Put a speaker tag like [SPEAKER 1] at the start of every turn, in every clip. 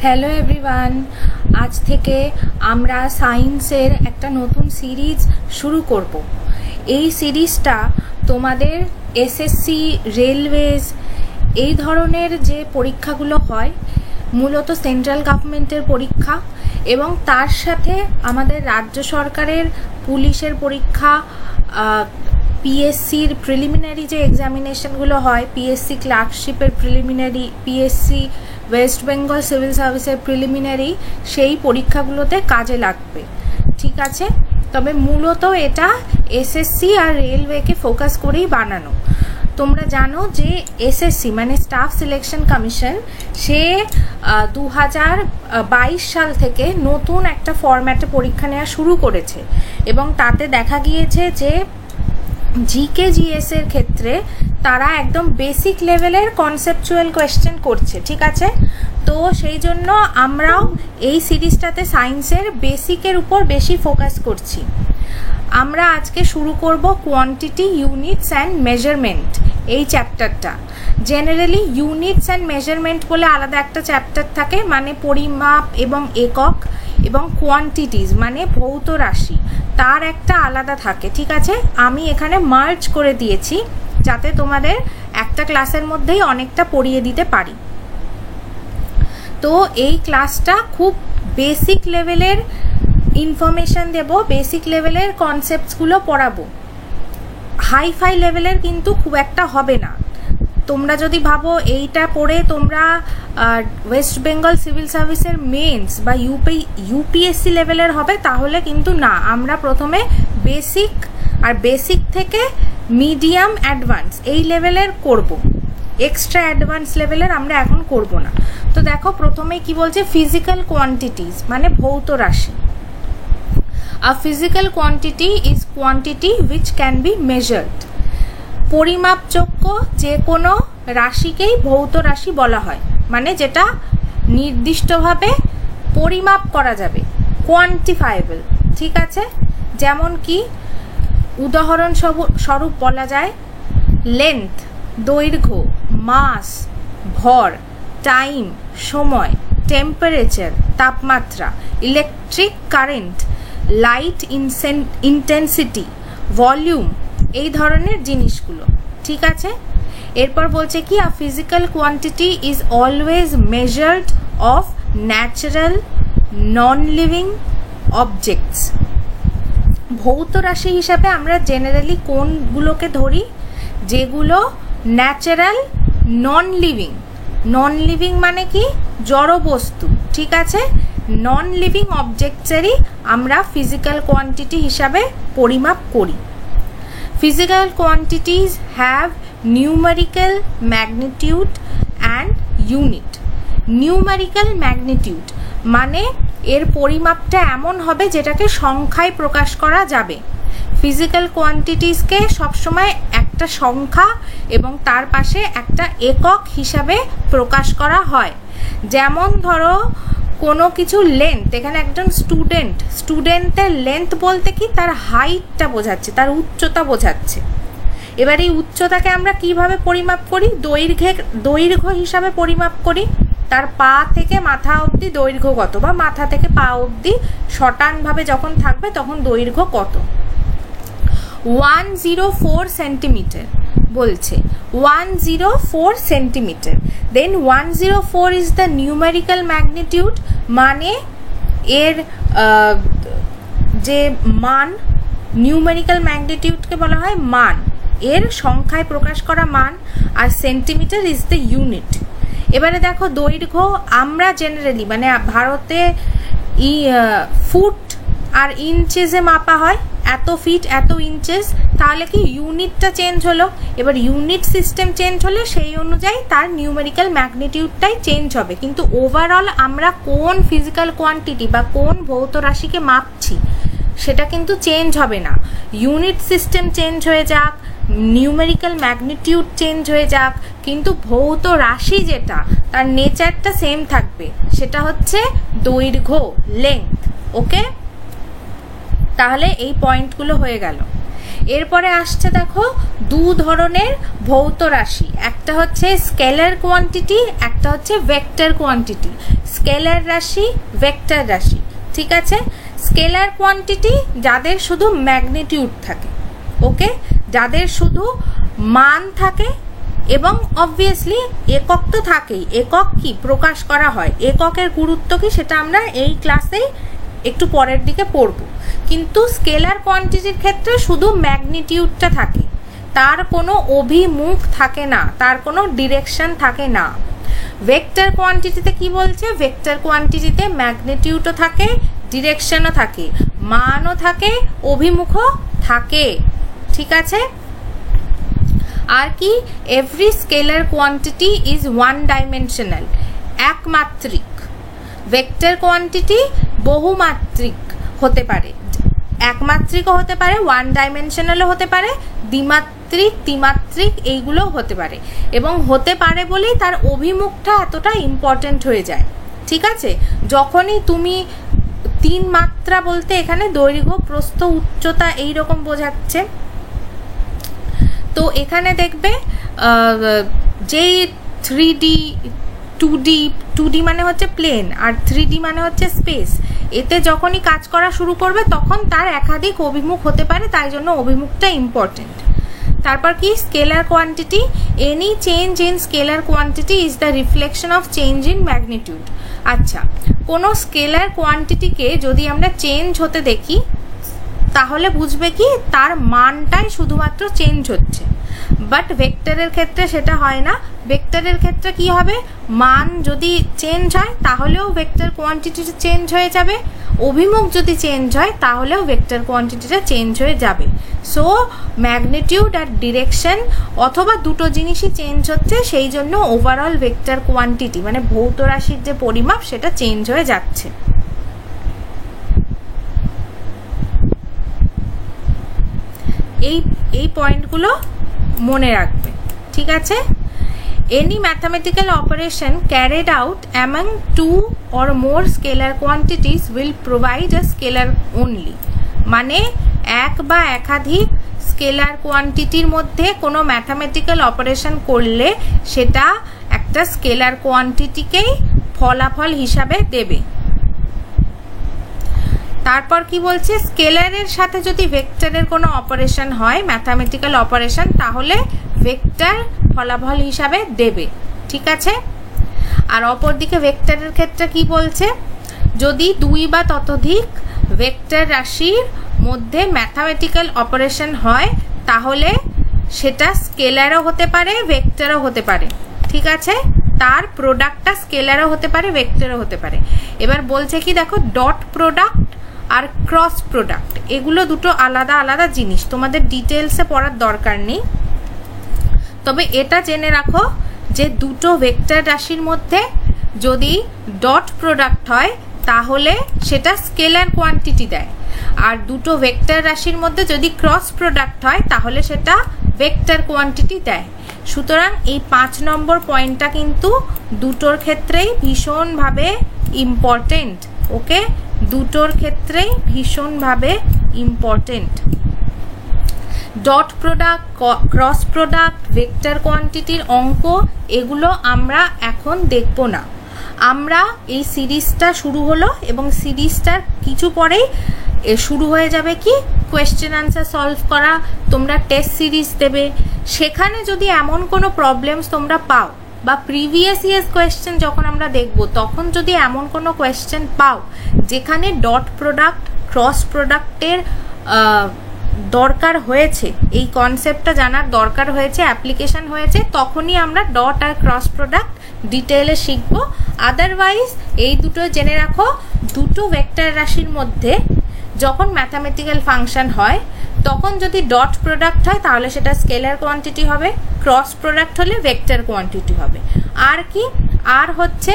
[SPEAKER 1] Hello everyone, আজ থেকে আমরা সায়েন্সের একটা নতুন সিরিজ শুরু করব। এই সিরিজটা তোমাদের এসএসসি, রেলওয়েজ এই ধরনের যে পরীক্ষাগুলো হয়, মূলত সেন্ট্রাল গভর্নমেন্টের পরীক্ষা, এবং তার সাথে আমাদের রাজ্য সরকারের পুলিশের পরীক্ষা, পিএসসির প্রিলিমিনারি যে এক্সামিনেশনগুলো হয়, পিএসসি ক্লার্কশিপের preliminary, PSC West Bengal civil সার্ভিসের প্রিলিমিনারি, সেই পরীক্ষাগুলোতে কাজে লাগবে। ঠিক আছে, তবে মূলত এটা এসএসসি আর রেলওয়েকে ফোকাস করেই বানানো। তোমরা জানো যে এসএসসি মানে স্টাফ সিলেকশন কমিশন, সে 2022 সাল থেকে নতুন একটা ফরম্যাটে পরীক্ষা নেওয়া শুরু করেছে, এবং তাতে দেখা গিয়েছে যে জিকে জিএস এর ক্ষেত্রে তারা একদম বেসিক লেভেলের কনসেপচুয়াল কোয়েশ্চেন করছে। ঠিক আছে, তো সেই জন্য আমরাও এই সিরিজটাতে সায়েন্সের বেসিকের উপর বেশি ফোকাস করছি। আমরা আজকে শুরু করব কোয়ান্টিটি, ইউনিটস অ্যান্ড মেজারমেন্ট এই চ্যাপ্টারটা। জেনারেলি ইউনিটস অ্যান্ড মেজারমেন্ট বলে আলাদা একটা চ্যাপ্টার থাকে, মানে পরিমাপ এবং একক, এবং কোয়ান্টিটিস মানে ভৌত রাশি, তার একটা আলাদা থাকে। ঠিক আছে, আমি এখানে মার্জ করে দিয়েছি যাতে তোমাদের একটা ক্লাসের মধ্যেই অনেকটা পড়িয়ে দিতে পারি। তো এই ক্লাসটা খুব বেসিক লেভেলের ইনফরমেশন দেব, বেসিক লেভেলের কনসেপ্টসগুলো পড়াবো। হাইফাই লেভেলের কিন্তু খুব একটা হবে না। তোমরা যদি ভাবো এইটা পড়ে তোমরা ওয়েস্ট বেঙ্গল সিভিল সার্ভিসের মেন্স বা ইউপিএসসি লেভেলের হবে, তাহলে কিন্তু না। আমরা প্রথমে বেসিক, আর বেসিক থেকে মিডিয়াম, অ্যাডভান্স এই লেভেলের করব। এক্সট্রা অ্যাডভান্স লেভেলের আমরা এখন করব না। তো দেখো প্রথমে কি বলছে, ফিজিক্যাল কোয়ান্টিটিস মানে ভৌত রাশি। A physical quantity is quantity which can be measured. পরিমাপযোগ্য যে কোনো রাশিকেই ভৌত রাশি বলা হয়, মানে যেটা নির্দিষ্টভাবে পরিমাপ করা যাবে, কোয়ান্টিফায়েবল। ঠিক আছে, যেমন কি উদাহরণস্বরূপ বলা যায় লেন্থ দৈর্ঘ্য, মাস ভর, টাইম সময়, টেম্পারেচার তাপমাত্রা, electric current, light intensity, volume, এই ধরনের জিনিসগুলো। ঠিক আছে, এরপর বলছে কি, a physical quantity is always measured of natural non living objects. ভৌত রাশি হিসাবে আমরা জেনারেলি কোনগুলোকে ধরি, যেগুলো natural non living. Non living মানে কি, জড় বস্তু। ঠিক আছে, নন লিভিং অবজেক্টসেরই আমরা ফিজিক্যাল কোয়ান্টিটি হিসাবে পরিমাপ করি। Physical quantities have numerical magnitude and unit. Numerical magnitude মানে এর পরিমাপটা এমন হবে যেটাকে সংখ্যায় প্রকাশ করা যাবে। ফিজিক্যাল কোয়ান্টিটিসকে সবসময় একটা সংখ্যা এবং তার পাশে একটা একক হিসাবে প্রকাশ করা হয়। যেমন ধরো কোনো কিছু লেন্থ, এখানে একজন স্টুডেন্টের লেন্থ বলতে কি, তার হাইটটা বোঝাচ্ছে, তার উচ্চতা বোঝাচ্ছে। এবার এই উচ্চতাকে আমরা কিভাবে পরিমাপ করি, দৈর্ঘ্য হিসাবে পরিমাপ করি। তার পা থেকে মাথা অবধি দৈর্ঘ্য কত, বা মাথা থেকে পা অবধি শটানভাবে যখন থাকবে তখন দৈর্ঘ্য কত। 104 সেন্টিমিটার বলছে, 104 centimetre. Then 104 is the numerical magnitude, মানে এর যে মান, নিউমেরিক্যাল ম্যাগনিটিউডকে বলা হয় মান, এর সংখ্যায় প্রকাশ করা মান, আর সেন্টিমিটার ইজ দ্য ইউনিট। এবারে দেখো দৈর্ঘ্য আমরা জেনারেলি মানে ভারতে ফুট আর ইঞ্চেসে মাপা হয়, এত ফিট এত ইঞ্চেস, তাহলে কি ইউনিটটা চেঞ্জ হলো। এবার ইউনিট সিস্টেম চেঞ্জ হলে সেই অনুযায়ী তার নিউমেরিক্যাল ম্যাগনিটিউডটাই চেঞ্জ হবে, কিন্তু ওভারঅল আমরা কোন ফিজিক্যাল কোয়ান্টিটি বা কোন ভৌত রাশিকে মাপছি সেটা কিন্তু চেঞ্জ হবে না। ইউনিট সিস্টেম চেঞ্জ হয়ে যাক, নিউমেরিক্যাল ম্যাগনিটিউড চেঞ্জ হয়ে যাক, কিন্তু ভৌত রাশি যেটা তার নেচারটা সেম থাকবে, সেটা হচ্ছে দৈর্ঘ্য, লেন্থ। ওকে, তাহলে এই পয়েন্টগুলো হয়ে গেল। এরপরে আসছে দেখো দু ধরনের ভৌত রাশি, একটা হচ্ছে স্কেলার কোয়ান্টিটি, একটা হচ্ছে ভেক্টর কোয়ান্টিটি। স্কেলার রাশি, ভেক্টর রাশি, ঠিক আছে। স্কেলার কোয়ান্টিটি যাদের শুধু ম্যাগনিটিউড থাকে, ওকে, যাদের শুধু মান থাকে এবং অবভিয়াসলি একক তো থাকেই। একক কি প্রকাশ করা হয়, এককের গুরুত্ব কি সেটা আমরা এই ক্লাসেই একটু পরের দিকে পড়ব। কিন্তু স্কেলার কোয়ান্টিটির ক্ষেত্রে শুধু ম্যাগনিটিউডটা থাকে, তার কোনো অভিমুখ থাকে না, তার কোনো ডিরেকশন থাকে না। ভেক্টর কোয়ান্টিটিতে কি বলছে, ভেক্টর কোয়ান্টিটিতে ম্যাগনিটিউডও থাকে, ডিরেকশনও থাকে, মানও থাকে, অভিমুখও থাকে, ঠিক আছে। আর কি, every scalar quantity is one dimensional, একমাত্রিক। ভেক্টর কোয়ান্টিটি বহুমাত্রিক হতে পারে, একমাত্রিকও হতে পারে, ওয়ান ডাইমেনশনালও হতে পারে, দ্বিমাত্রিক, ত্রিমাত্রিক এইগুলো হতে পারে। এবং হতে পারে বলেই তার অভিমুখটা এতটা ইম্পর্টেন্ট হয়ে যায়, ঠিক আছে। যখনই তুমি তিন মাত্রা বলতে এখানে দৈর্ঘ্য, প্রস্থ, উচ্চতা এইরকম বোঝাচ্ছে। তো এখানে দেখবে যেই 3D 2D মানে হচ্ছে প্লেন আর 3D মানে হচ্ছে স্পেস, এতে যখনই কাজ করা শুরু করবে তখন তার একাধিক অভিমুখ হতে পারে, তাই জন্য অভিমুখটা ইম্পর্টেন্ট। তারপর কি, scalar quantity, any change in scalar quantity is the reflection of change in magnitude. আচ্ছা, কোনো স্কেলার কোয়ান্টিটিকে যদি আমরা চেঞ্জ হতে দেখি তাহলে বুঝবে কি তার মানটাই শুধুমাত্র চেঞ্জ হচ্ছে। বাট ভেক্টরের ক্ষেত্রে সেটা হয় না। ভেক্টরের ক্ষেত্রে কি হবে, মান যদি চেঞ্জ হয় তাহলেও ভেক্টর কোয়ান্টিটিটা চেঞ্জ হয়ে যাবে, অভিমুখ যদি চেঞ্জ হয় তাহলেও ভেক্টর কোয়ান্টিটিটা চেঞ্জ হয়ে যাবে। সো ম্যাগনিটিউড আর ডিরেকশন অথবা দুটো জিনিসই চেঞ্জ হচ্ছে, সেই জন্য ওভারঅল ভেক্টর কোয়ান্টিটি মানে ভৌত রাশির যে পরিমাপ সেটা চেঞ্জ হয়ে যাচ্ছে। এই পয়েন্টগুলো মনে রাখবে, ঠিক আছে। Any mathematical operation carried out among two or more scalar quantities will provide a scalar only, মানে এক বা একাধিক স্কেলার কোয়ান্টিটির মধ্যে কোনো ম্যাথামেটিক্যাল অপারেশন করলে সেটা একটা স্কেলার কোয়ান্টিটিকেই ফলাফল হিসাবে দেবে। তারপর কি বলছে, স্কেলারের সাথে যদি ভেক্টরের কোনো অপারেশন হয়, ম্যাথামেটিক্যাল অপারেশন, তাহলে ভেক্টর ফলাফল হিসাবে দেবে, ঠিক আছে। আর অপরদিকে ভেক্টরের ক্ষেত্রে কি বলছে, যদি দুই বা ততোধিক ভেক্টর রাশির মধ্যে ম্যাথামেটিক্যাল অপারেশন হয় তাহলে সেটা স্কেলারও হতে পারে, ভেক্টরও হতে পারে, ঠিক আছে। তার প্রোডাক্টটা স্কেলারও হতে পারে, ভেক্টরও হতে পারে। এবার বলছে কি দেখো, ডট প্রোডাক্ট আর ক্রস প্রোডাক্ট এগুলো দুটো আলাদা আলাদা জিনিস, তোমাদের ডিটেলসে পড়ার দরকার নেই। তবে এটা জেনে রাখো যে দুটো ভেক্টর রাশির মধ্যে যদি ডট প্রোডাক্ট হয় তাহলে সেটা স্কেলার কোয়ান্টিটি দেয়, আর দুটো ভেক্টর রাশির মধ্যে যদি ক্রস প্রোডাক্ট হয় তাহলে সেটা ভেক্টর কোয়ান্টিটি দেয়। সুতরাং এই 5 নম্বর পয়েন্টটা কিন্তু দুটোর ক্ষেত্রেই ভীষণভাবে ইম্পর্টেন্ট, ওকে, দুটোর ক্ষেত্রেই ভীষণভাবে important. Dot product, cross product, vector কোয়ান্টিটির অঙ্ক এগুলো আমরা এখন দেখব না। আমরা এই সিরিজটা শুরু হলো এবং সিরিজটার কিছু পরেই শুরু হয়ে যাবে কি কোয়েশ্চেন আনসার সলভ করা। তোমরা টেস্ট সিরিজ দেবে, সেখানে যদি এমন কোনো প্রবলেমস তোমরা পাও বা প্রিভিয়াস ইয়ার্স কোয়েশ্চেন যখন আমরা দেখব তখন যদি এমন কোনো কোয়েশ্চেন পাও যেখানে ডট প্রোডাক্ট, ক্রস প্রোডাক্টের দরকার হয়েছে, এই কনসেপ্টটা জানার দরকার হয়েছে, অ্যাপ্লিকেশন হয়েছে, তখনই আমরা ডট আর ক্রস প্রোডাক্ট ডিটেইলে শিখব। আদারওয়াইজ এই দুটো জেনে রাখো, দুটো ভেক্টর রাশির মধ্যে যখন ম্যাথামেটিক্যাল ফাংশন হয় তখন যদি ডট প্রোডাক্ট হয় তাহলে সেটা স্কেলার কোয়ান্টিটি হবে, ক্রস প্রোডাক্ট হলে ভেক্টর কোয়ান্টিটি হবে। আর কি, আর হচ্ছে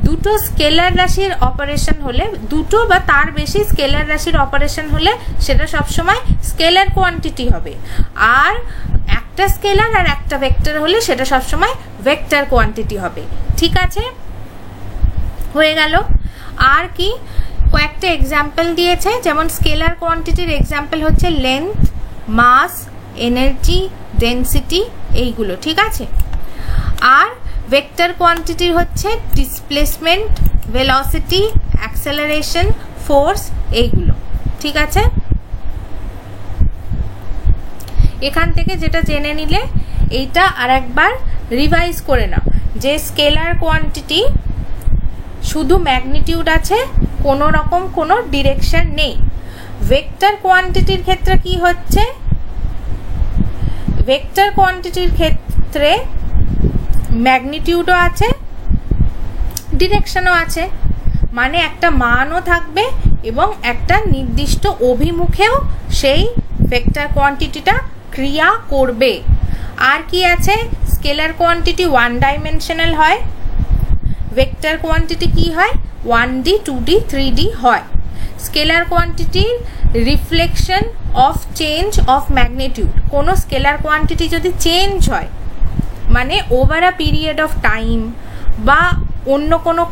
[SPEAKER 1] দুটো স্কেলার রাশির অপারেশন হলে, দুটো বা তার বেশি স্কেলার রাশির অপারেশন হলে সেটা সবসময় স্কেলার কোয়ান্টিটি হবে, আর একটা স্কেলার আর একটা ভেক্টর হলে সেটা সবসময় ভেক্টর কোয়ান্টিটি হবে, ঠিক আছে, হয়ে গেল। আর কি, কয়েকটা এক্সাম্পল দিয়েছে, যেমন স্কেলার কোয়ান্টিটির এক্সাম্পল হচ্ছে লেন্থ, মাস, এনার্জি, ডেন্সিটি, এইগুলো। ঠিক আছে। আর ভেক্টর কোয়ান্টিটির হচ্ছে ডিসপ্লেসমেন্ট, ভেলোসিটি, অ্যাক্সেলারেশন, ফোর্স, এইগুলো। ঠিক আছে। এখান থেকে যেটা জেনে নিলে এইটা আর একবার রিভাইজ করে নাও যে স্কেলার কোয়ান্টিটি শুধু ম্যাগনিটিউড আছে, কোনো রকম কোনো ডিরেকশন নেই। ভেক্টর কোয়ান্টিটির ক্ষেত্রে কি হচ্ছে, ভেক্টর কোয়ান্টিটির ক্ষেত্রে ম্যাগনিটিউডও আছে, ডিরেকশনও আছে, মানে একটা মানও থাকবে এবং একটা নির্দিষ্ট অভিমুখেও সেই ভেক্টর কোয়ান্টিটিটা ক্রিয়া করবে। আর কি আছে, স্কেলার কোয়ান্টিটি ওয়ান ডাইমেনশনাল হয়, ভেক্টর কোয়ান্টিটি কি হয় 1D 2D 3D হয়। স্কেলার কোয়ান্টিটির reflection of change of magnitude, কোনো স্কেলার কোয়ান্টিটি যদি চেঞ্জ হয় মানে over a period of time বা অন্য কোনো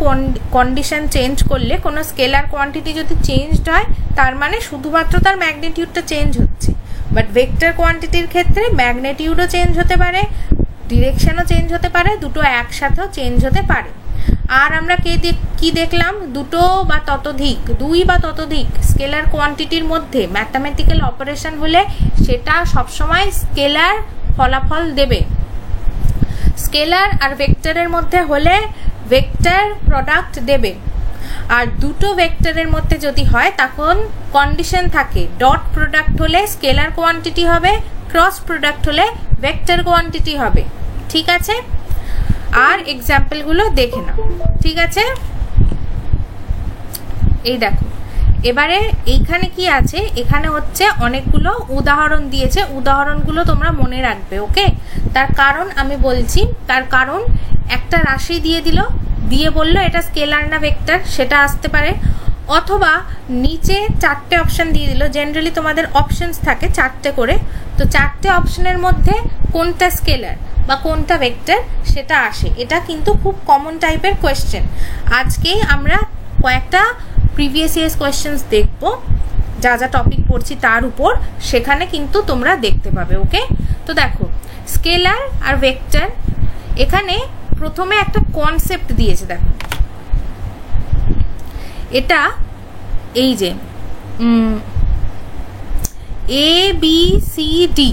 [SPEAKER 1] কন্ডিশন চেঞ্জ করলে কোনো স্কেলার কোয়ান্টিটি যদি চেঞ্জড হয় তার মানে শুধুমাত্র তার ম্যাগনিটিউডটা চেঞ্জ হচ্ছে। বাট ভেক্টর কোয়ান্টিটির ক্ষেত্রে ম্যাগনিটিউডও চেঞ্জ হতে পারে, ডিরেকশনও চেঞ্জ হতে পারে, দুটো একসাথেও চেঞ্জ হতে পারে। আর আমরা কি দেখলাম, দুটো বা ততোধিক, দুই বা ততোধিক স্কেলার কোয়ান্টিটির মধ্যে ম্যাথামেটিক্যাল অপারেশন হলে সেটা সবসময় স্কেলার ফলাফল দেবে। স্কেলার আর ভেক্টরের মধ্যে হলে ভেক্টর প্রোডাক্ট দেবে। আর দুটো ভেক্টরের মধ্যে যদি হয় তখন কন্ডিশন থাকে, ডট প্রোডাক্ট হলে স্কেলার কোয়ান্টিটি হবে, ক্রস প্রোডাক্ট হলে ভেক্টর কোয়ান্টিটি হবে। ঠিক আছে। আর এক্সাম্পলগুলো দেখে নাও। ঠিক আছে। এই দেখো, এবারে এইখানে কি আছে, এখানে হচ্ছে অনেকগুলো উদাহরণ দিয়েছে, উদাহরণগুলো তোমরা মনে রাখবে। ওকে। তার কারণ আমি বলছি, তার কারণ একটা রাশি দিয়ে দিল, দিয়ে বললো এটা স্কেলার না ভেক্টর, সেটা আসতে পারে। অথবা নিচে চারটে অপশন দিয়ে দিল, জেনারেলি তোমাদের অপশনস থাকে চারটে করে, তো চারটে অপশনের মধ্যে কোনটা স্কেলার বা কোনটা ভেক্টর সেটা আসে। এটা কিন্তু খুব কমন টাইপের কোয়েশ্চেন। আজকেই আমরা কয়েকটা প্রিভিয়াস ইয়ার্স কোয়েশ্চেন্স দেখব, যা যা টপিক পড়ছি তার উপর, সেখানে কিন্তু তোমরা দেখতে পাবে। ওকে। তো দেখো, স্কেলার আর ভেক্টর, এখানে প্রথমে একটা কনসেপ্ট দিয়েছে। দেখো, এটা এই যে এ বি সি ডি,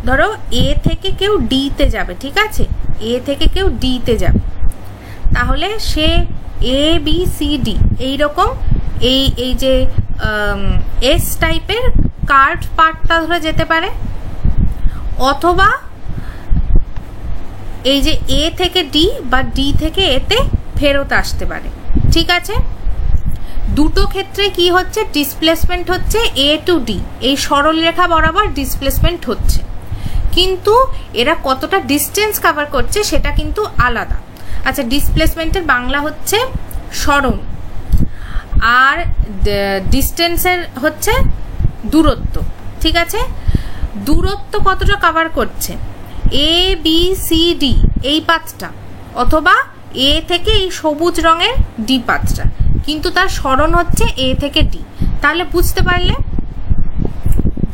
[SPEAKER 1] ধরো এ থেকে কেউ ডি তে যাবে। ঠিক আছে। এ থেকে কেউ ডি তে যাবে, তাহলে সে এ বি সি ডি এইরকম এই যে এস টাইপের কার্ভ পার্টটা ধরে যেতে পারে, অথবা এই যে এ থেকে ডি বা ডি থেকে এতে ফেরত আসতে পারে। ঠিক আছে। দুটো ক্ষেত্রে কি হচ্ছে, ডিসপ্লেসমেন্ট হচ্ছে এ টু ডি, এই সরল রেখা বরাবর ডিসপ্লেসমেন্ট হচ্ছে, কিন্তু এরা কতটা ডিস্টেন্স কভার করছে সেটা কিন্তু আলাদা। আচ্ছা, ডিসপ্লেসমেন্টের বাংলা হচ্ছে সরণ, আর ডিস্টেন্সের হচ্ছে দূরত্ব। ঠিক আছে। দূরত্ব কতটা কভার করছে, এ বি সি ডি এই পাঁচটা, অথবা এ থেকে এই সবুজ রঙের ডি পাঁচটা, কিন্তু তার সরণ হচ্ছে এ থেকে ডি। তাহলে বুঝতে পারলে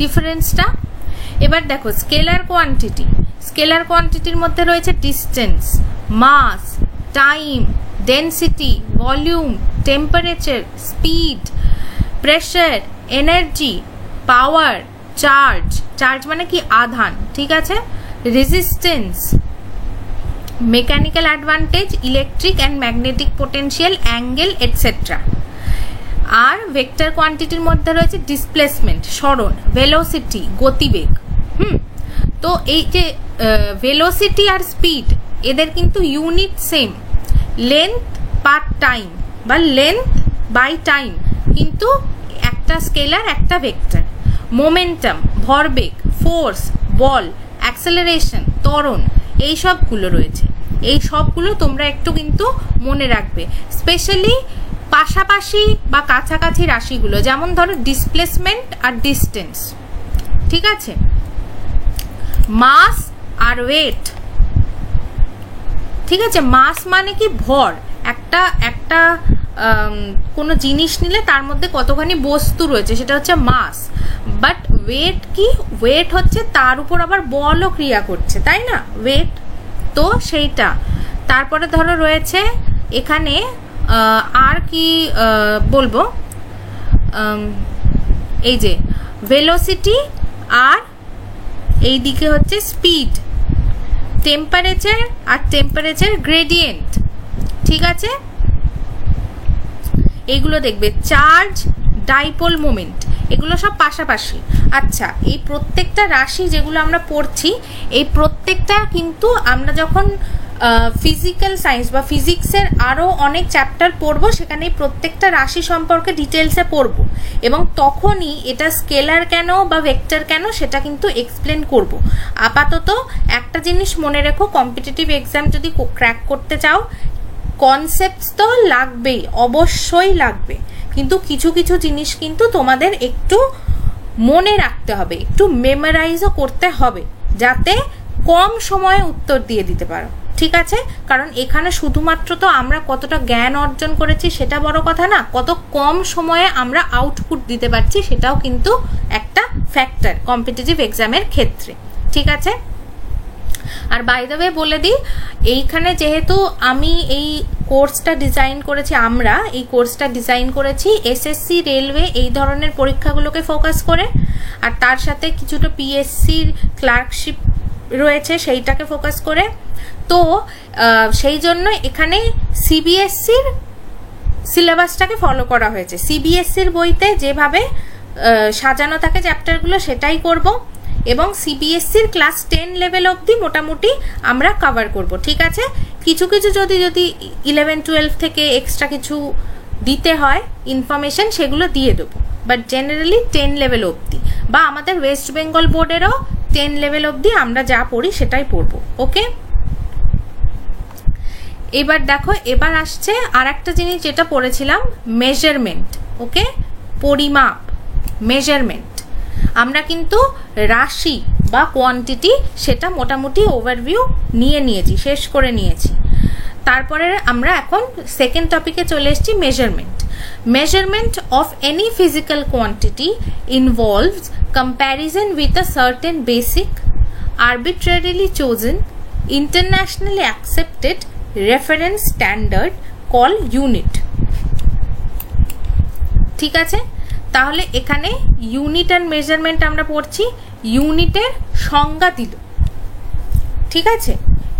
[SPEAKER 1] ডিফারেন্সটা। এবার দেখো, স্কেলার কোয়ান্টিটি, স্কেলার কোয়ান্টিটির মধ্যে রয়েছে distance, mass, time, density, volume, temperature, speed, pressure, energy, power, charge, charge মানে কি আধান। ঠিক আছে। Resistance, mechanical advantage, electric and magnetic potential, angle, etcetera. আর ভেক্টর কোয়ান্টিটির মধ্যে রয়েছে ডিসপ্লেসমেন্ট, সরণ, ভেলোসিটি, গতিবেগ। তো এই যে ভেলোসিটি আর স্পিড, এদের কিন্তু ইউনিট সেম, লেন্থ পার টাইম বা লেন্থ বাই টাইম, কিন্তু একটা স্কেলার একটা ভেক্টর। মোমেন্টাম, ভরবেগ, ফোর্স, বল, অ্যাক্সেলারেশন, ত্বরণ, এই সবগুলো রয়েছে। এই সবগুলো তোমরা একটু কিন্তু মনে রাখবে, স্পেশালি পাশাপাশি বা কাছাকাছি রাশিগুলো, যেমন ধরো ডিসপ্লেসমেন্ট আর ডিস্টেন্স। ঠিক আছে। মাস আর ওয়েট। ঠিক আছে। মাস মানে কি ভর, একটা কোনো জিনিস নিলে তার মধ্যে কতখানি বস্তু রয়েছে সেটা হচ্ছে মাস। বাট ওয়েট কি, ওয়েট হচ্ছে তার উপর আবার বলও ক্রিয়া করছে, তাই না, ওয়েট, তো সেইটা। তারপরে ধরো রয়েছে এখানে আর কি বলবো, এই যে ভেলোসিটি আর এই দিকে হচ্ছে স্পিড, টেম্পারেচার আর টেম্পারেচার গ্রেডিয়েন্ট, ঠিক আছে, এগুলো দেখবে, চার্জ, ডাইপোল মোমেন্ট, এগুলো সব পাশাপাশি। আচ্ছা, এই প্রত্যেকটা রাশি যেগুলো আমরা পড়ছি, এই প্রত্যেকটা কিন্তু আমরা যখন ফিজিক্যাল সায়েন্স বা ফিজিক্সের আরও অনেক চ্যাপ্টার পড়বো, সেখানে এই প্রত্যেকটা রাশি সম্পর্কে ডিটেলসে পড়বো, এবং তখনই এটা স্কেলার কেন বা ভেক্টর কেন সেটা কিন্তু এক্সপ্লেন করব। আপাতত একটা জিনিস মনে রেখো, কম্পিটিটিভ এক্সাম যদি ক্র্যাক করতে চাও, কনসেপ্টস তো লাগবেই, অবশ্যই লাগবে, কিন্তু কিছু কিছু জিনিস কিন্তু তোমাদের একটু মনে রাখতে হবে, একটু মেমোরাইজও করতে হবে, যাতে কম সময়ে উত্তর দিয়ে দিতে পারো, ঠিক আছে। কারণ এখানে শুধুমাত্র তো আমরা কতটা জ্ঞান অর্জন করেছি সেটা বড় কথা না, কত কম সময়ে আমরা আউটপুট দিতে পারছি সেটাও কিন্তু একটা ফ্যাক্টর কম্পিটিটিভ এক্সামের ক্ষেত্রে, ঠিক আছে। আর বাই দ্য ওয়ে বলে দিই, এইখানে যেহেতু আমি এই কোর্সটা ডিজাইন করেছি, আমরা এই কোর্সটা ডিজাইন করেছি এসএসসি, রেলওয়ে এই ধরনের পরীক্ষাগুলোকে ফোকাস করে, আর তার সাথে কিছুটা পিএসসির ক্লার্কশিপ রয়েছে সেইটাকে ফোকাস করে, তো সেই জন্য এখানে সিবিএসসির সিলেবাসটাকে ফলো করা হয়েছে। সিবিএসসির বইতে যেভাবে সাজানো থাকে চ্যাপ্টারগুলো সেটাই করব, এবং সিবিএসসির ক্লাস 10 লেভেল অবধি মোটামুটি আমরা কভার করব, ঠিক আছে। কিছু কিছু যদি 11-12 থেকে এক্সট্রা কিছু দিতে হয় ইনফরমেশন, সেগুলো দিয়ে দেবো, বাট জেনারেলি 10 লেভেল অবধি, বা আমাদের ওয়েস্ট বেঙ্গল বোর্ডেরও 10 লেভেল অবধি আমরা যা পড়ি সেটাই পড়বো, ওকে। এবার দেখো, এবার আসছে আর একটা জিনিস যেটা পড়েছিলাম, মেজারমেন্ট, ওকে, পরিমাপ, মেজারমেন্ট। আমরা কিন্তু রাশি বা কোয়ান্টিটি সেটা মোটামুটি ওভারভিউ নিয়ে নিয়েছি, শেষ করে নিয়েছি। তারপরে আমরা এখন সেকেন্ড টপিকে চলে এসেছি, measurement. Measurement of any physical quantity involves comparison with a certain basic, arbitrarily chosen, internationally accepted reference standard called unit, ঠিক আছে। তাহলে এখানে ইউনিট অ্যান্ড মেজারমেন্ট আমরা পড়ছি, ইউনিটের সংজ্ঞা দিল, ঠিক আছে।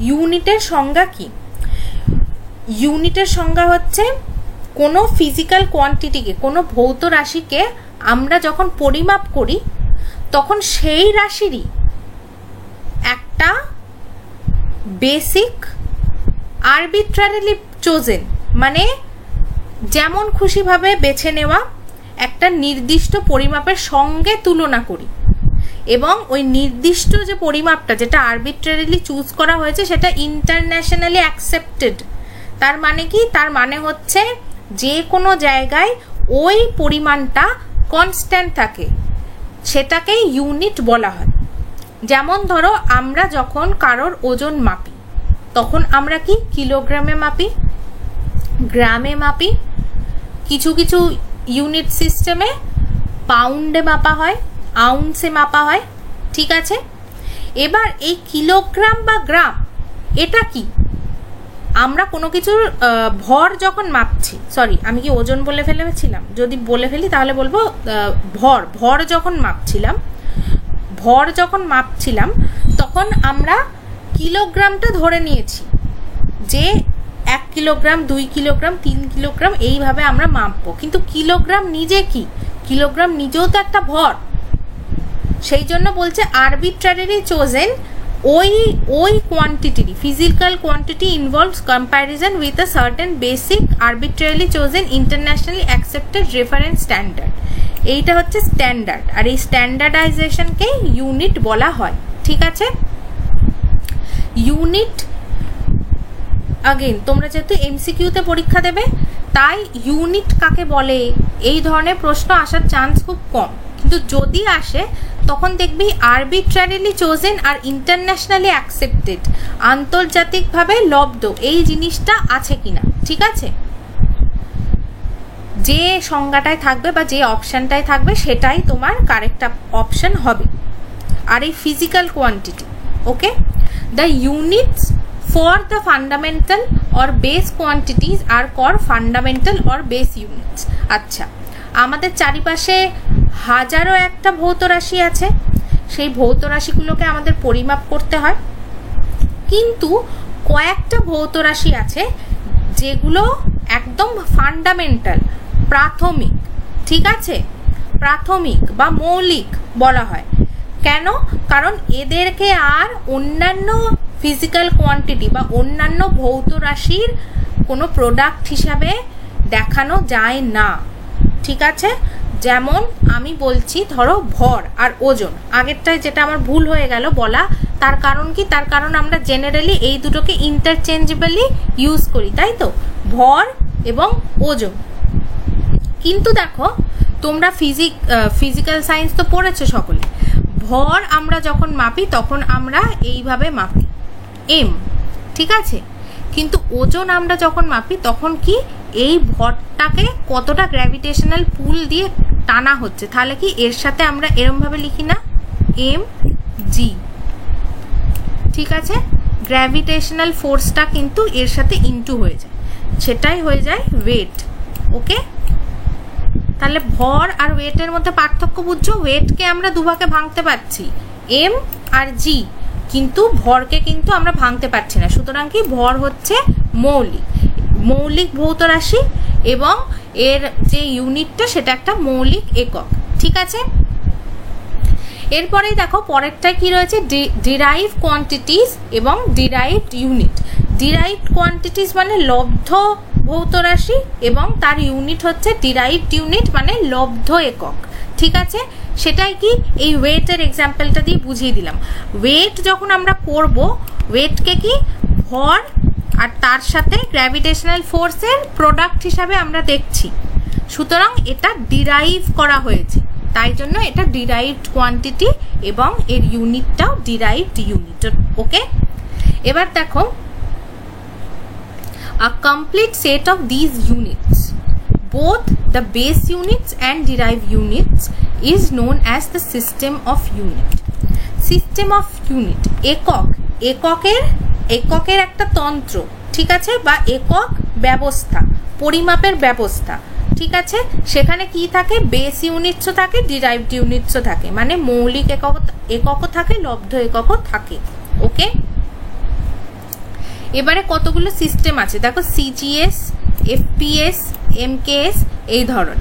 [SPEAKER 1] ইউনিটের সংজ্ঞা কি? ইউনিটের সংজ্ঞা হচ্ছে কোনো ফিজিক্যাল কোয়ান্টিটিকে, কোনো ভৌত রাশিকে আমরা যখন পরিমাপ করি তখন সেই রাশিরই একটা বেসিক, আরবিট্রারিলি চোজেন, মানে যেমন খুশিভাবে বেছে নেওয়া একটা নির্দিষ্ট পরিমাপের সঙ্গে তুলনা করি, এবং ওই নির্দিষ্ট যে পরিমাপটা যেটা আরবিট্রারিলি চুজ করা হয়েছে সেটা ইন্টারন্যাশনালি অ্যাকসেপ্টেড। তার মানে কি? তার মানে হচ্ছে যে কোনো জায়গায় ওই পরিমাণটা কনস্ট্যান্ট থাকে, সেটাকেই ইউনিট বলা হয়। যেমন ধরো আমরা যখন কারোর ওজন মাপি তখন আমরা কি কিলোগ্রামে মাপি, গ্রামে মাপি, কিছু কিছু ইউনিট সিস্টেমে পাউন্ডে মাপা হয়, আউন্সে মাপা হয়, ঠিক আছে। এবার এই কিলোগ্রাম বা গ্রাম এটা কি? আমরা কোনো কিছুর ভর যখন মাপছি, সরি আমি কি ওজন বলে ফেলেছিলাম? যদি বলে ফেলি তাহলে বলবো ভর যখন মাপছিলাম তখন আমরা কিলোগ্রামটা ধরে নিয়েছি যে 1 কিলোগ্রাম, 2 কিলোগ্রাম, 3 কিলোগ্রাম এইভাবে আমরা মাপবো। কিন্তু কিলোগ্রাম নিজে কি? কিলোগ্রাম নিজেও তো একটা ভর। সেই জন্য বলছে আরবিট্রারিলি চোজেন, ওই quantity, physical quantity involves comparison with a certain basic arbitrarily chosen internationally accepted reference standard. এইটা হচ্ছে স্ট্যান্ডার্ড, আর এই স্ট্যান্ডার্ডাইজেশনকে ইউনিট বলা হয়, ঠিক আছে। ইউনিট আগেন তোমরা যেহেতু এমসিকিউতে পরীক্ষা দেবে, তাই ইউনিট কাকে বলে এই ধরনের প্রশ্ন আসার চান্স খুব কম, কিন্তু যদি আসে তখন দেখবি আরবিট্রারিলি চোজেন আর ইন্টারন্যাশনালি অ্যাকসেপ্টেড, আন্তর্জাতিকভাবে লব্ধ, এই জিনিসটা আছে কিনা, ঠিক আছে। যে সংজ্ঞাটায় থাকবে বা যে অপশনটায় থাকবে সেটাই তোমার কারেক্ট অপশন হবে। আর এই physical quantity, okay, the units for the fundamental or base quantities are called fundamental or base units. আচ্ছা, আমাদের চারিপাশে হাজারো একটা ভৌত রাশি আছে, সেই ভৌত রাশিগুলোকে আমাদের পরিমাপ করতে হয়, কিন্তু কয়েকটা ভৌত রাশি আছে যেগুলো একদম ফান্ডামেন্টাল, প্রাথমিক, ঠিক আছে, প্রাথমিক বা মৌলিক বলা হয়। কেন? কারণ এদেরকে আর অন্যান্য ফিজিক্যাল কোয়ান্টিটি বা অন্যান্য ভৌত রাশির কোনো প্রোডাক্ট হিসাবে দেখানো যায় না, ঠিক আছে। যেমন আমি বলছি, ধরো ভর আর ওজন, আগেরটায় যেটা আমার ভুল হয়ে গেল বলা, তার কারণ কি? তার কারণ আমরা জেনারেলি এই দুটোকে ইন্টারচেঞ্জেবলি ইউজ করি, তাই তো, ভর এবং ওজন। কিন্তু দেখো, তোমরা ফিজিক্যাল সায়েন্স তো পড়েছো সকলে, ভর আমরা যখন মাপি তখন আমরা এইভাবে মাপি, এম, ঠিক আছে, কিন্তু ওজন আমরা যখন মাপি তখন কি এই ভরটাকে কতটা গ্র্যাভিটেশনাল পুল দিয়ে টানা হচ্ছে, তাহলে কি এর সাথে আমরা এরম ভাবে লিখি না, এম জি, ঠিক আছে, গ্র্যাভিটেশনাল ফোর্সটা কিন্তু এর সাথে ইনটু হয়ে যায়, সেটাই হয়ে যায় ওয়েট, ওকে। তাহলে ভর আর ওয়েটের মধ্যে পার্থক্য বুঝছো? ওয়েটকে আমরা দুভাগে ভাঙতে পারছি, এম আর জি, কিন্তু ভরকে কিন্তু আমরা ভাঙতে পারছি না। সুতরাং কি ভর হচ্ছে মৌলিক ভৌত রাশি এবং এর যে ইউনিটটা সেটা একটা মৌলিক একক, ঠিক আছে। এরপরেই দেখো পরেরটা কি রয়েছে, ডিরাইভ কোয়ান্টিটিস এবং ডিরাইভড ইউনিট। ডিরাইভড কোয়ান্টিটিস মানে লব্ধ ভৌত রাশি এবং তার ইউনিট হচ্ছে ডিরাইভড ইউনিট মানে লব্ধ একক, ঠিক আছে। সেটাই কি এই ওয়েটের এক্সাম্পলটা দিয়ে বুঝিয়ে দিলাম। ওয়েট যখন আমরা করব, ওয়েটকে কি ভর আর তার সাথে গ্র্যাভিটেশনাল ফোর্সের প্রোডাক্ট হিসাবে আমরা দেখছি, সুতরাং এটা ডিরাইভ করা হয়েছে, তাই জন্য এটা ডিরাইভড কোয়ান্টিটি এবং এর ইউনিটটাও ডিরাইভড ইউনিট, ওকে। এবার দেখো, a complete set of these units, both the base units and derived units, is known as the system of unit. System of unit, এককের একটা তন্ত্র, ঠিক আছে, বা একক ব্যবস্থা, পরিমাপের ব্যবস্থা, ঠিক আছে। সেখানে কি থাকে, বেস ইউনিটসও থাকে, ডিরাইভড ইউনিটসও থাকে, মানে মৌলিক এককও থাকে, লব্ধ এককও থাকে, ওকে। এবারে কতগুলো সিস্টেম আছে দেখো, সিজিএস, এফপিএস, এমকেএস, এই ধরনের।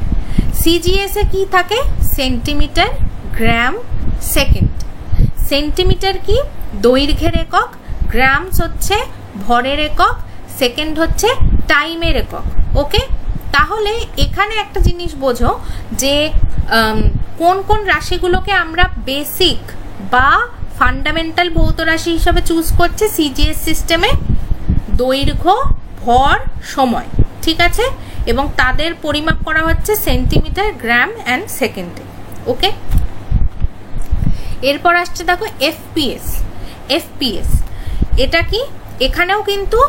[SPEAKER 1] সিজিএস এ কি থাকে, সেন্টিমিটার, গ্রাম, সেকেন্ড। সেন্টিমিটার কি দৈর্ঘ্যের একক, গ্রামস হচ্ছে ভরের একক, সেকেন্ড হচ্ছে টাইমের একক, ওকে। তাহলে এখানে একটা জিনিস বোঝো যে কোন কোন রাশিগুলোকে আমরা বেসিক বা ফান্ডামেন্টাল ভৌত রাশি হিসাবে চুজ করছে সিজিএস সিস্টেমে, দৈর্ঘ্য, ভর, সময়, ঠিক আছে, এবং তাদের পরিমাপ করা হচ্ছে সেন্টিমিটার, গ্রাম অ্যান্ড সেকেন্ডে, ওকে। এরপর আসছে দেখো এফপিএস। এফপিএস এটা কি, এখানেও কিন্তু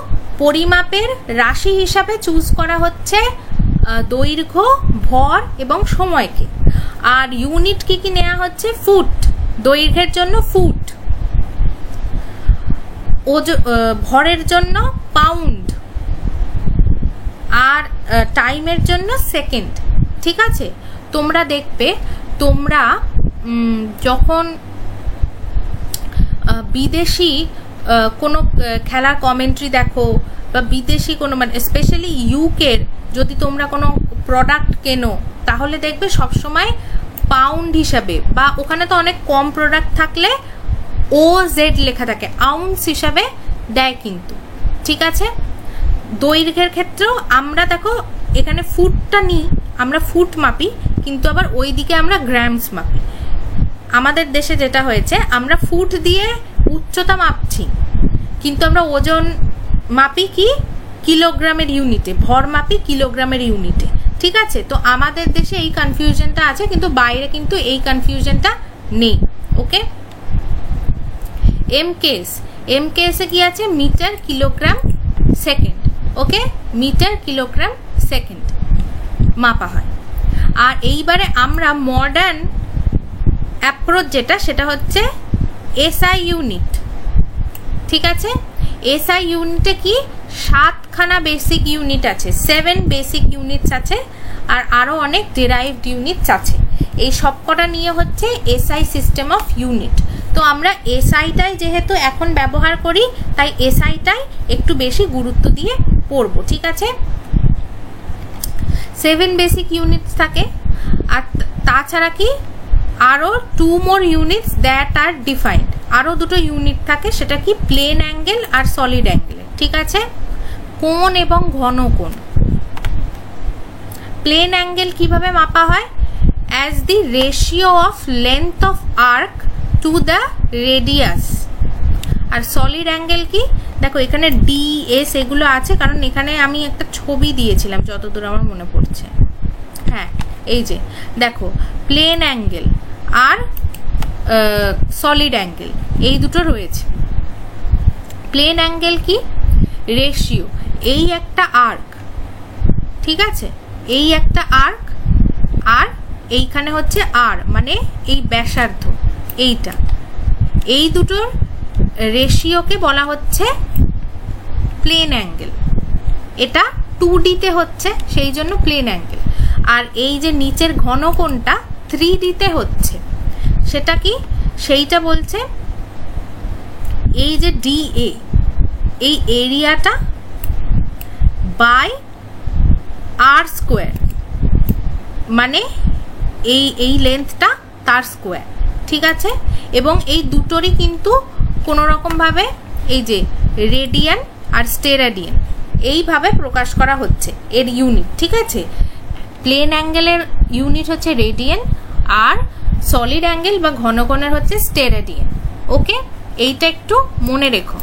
[SPEAKER 1] পরিমাপের রাশি হিসাবে চুজ করা হচ্ছে দৈর্ঘ্য, ভর এবং সময়কে। আর ইউনিট কি কি নেওয়া হচ্ছে, ফুট, দৈর্ঘ্যের জন্য ফুট, ভরের জন্য পাউন্ড, আর টাইমের জন্য সেকেন্ড, ঠিক আছে। তোমরা দেখবে, তোমরা যখন বিদেশি কোনো খেলার কমেন্ট্রি দেখো বা বিদেশি কোনো, মানে স্পেশালি ইউকের যদি তোমরা কোনো প্রোডাক্ট কেনো, তাহলে দেখবে সবসময় পাউন্ড হিসাবে, বা ওখানে তো অনেক কম প্রোডাক্ট থাকলে OZ লেখা থাকে, আউন্স হিসাবে দেয় কিন্তু, ঠিক আছে। দৈর্ঘ্যের ক্ষেত্রেও আমরা দেখো এখানে ফুটটা নিই, আমরা ফুট মাপি, কিন্তু আবার ওই দিকে আমরা গ্রামস মাপি। আমাদের দেশে যেটা হয়েছে, আমরা ফুট দিয়ে উচ্চতা মাপছি, কিন্তু আমরা ওজন মাপি কি কিলোগ্রামের ইউনিটে, ভর মাপি কিলোগ্রামের ইউনিটে, ঠিক আছে। তো আমাদের দেশে এই কনফিউশনটা আছে, কিন্তু বাইরে কিন্তু এই কনফিউশনটা নেই, ওকে। এমকেএস, এমকেএসে কি আছে, মিটার, কিলোগ্রাম, সেকেন্ড, ওকে, মিটার, কিলোগ্রাম, সেকেন্ড। মাপা হয়। আর এইবারে আমরা মডার্ন অ্যাপ্রোচ যেটা, সেটা হচ্ছে এসআই ইউনিট। ঠিক আছে, এসআই ইউনিটে কি 7খানা বেসিক ইউনিট আছে, 7 বেসিক ইউনিটস আছে, আর আরও অনেক ডেরাইভড ইউনিটস আছে। এই সবকটা নিয়ে হচ্ছে এসআই সিস্টেম অফ ইউনিট। তো আমরা এসআইটাই যেহেতু এখন ব্যবহার করি, তাই এসআইটাই একটু বেশি গুরুত্ব দিয়ে পড়বো। ঠিক আছে, 7 বেসিক ইউনিটস থাকে, আর তাছাড়া কি আরও 2 মোর ইউনিটস দ্যাট আর ডিফাইন্ড। আরও দুটো ইউনিট থাকে, সেটা কি প্লেন অ্যাঙ্গেল আর সলিড অ্যাঙ্গেল। ঠিক আছে, কোণ এবং ঘন কোণ। প্লেন অ্যাঙ্গেল কিভাবে মাপা হয়? As the ratio of length of arc to the radius. আর সলিড অ্যাঙ্গেল কি, দেখো এখানে ডি এস এগুলো আছে, কারণ এখানে আমি একটা ছবি দিয়েছিলাম যতদূর আমার মনে পড়ছে। হ্যাঁ, এই যে দেখো প্লেন অ্যাঙ্গেল আর সলিড অ্যাঙ্গেল এই দুটো রয়েছে। প্লেন অ্যাঙ্গেল কি, রেশিও, এই একটা আর্ক, ঠিক আছে, এই একটা আর্ক, আর এইখানে হচ্ছে আর মানে এই ব্যাসার্ধ, এইটা, এই দুটোর রেশিওকে বলা হচ্ছে প্লেন অ্যাঙ্গেল। এটা 2D-তে হচ্ছে, সেই জন্য প্লেন অ্যাঙ্গেল। আর এই যে নিচের ঘন কোণটা 3D-তে হচ্ছে, সেটা কি, সেইটা বলছে এই যে DA, এই এরিয়াটা বাই আর স্কোয়ার, মানে এই লেন্থটা তার স্কোয়ার। ঠিক আছে, এবং এই দুটোরই কিন্তু কোনো রকমভাবে এই যে রেডিয়ান আর স্টেরাডিয়ান এইভাবে প্রকাশ করা হচ্ছে এর ইউনিট। ঠিক আছে, প্লেন অ্যাঙ্গেলের ইউনিট হচ্ছে রেডিয়ান, আর সলিড অ্যাঙ্গেল বা ঘন কোণের হচ্ছে স্টেরাডিয়ান। ওকে, এইটা একটু মনে রেখো,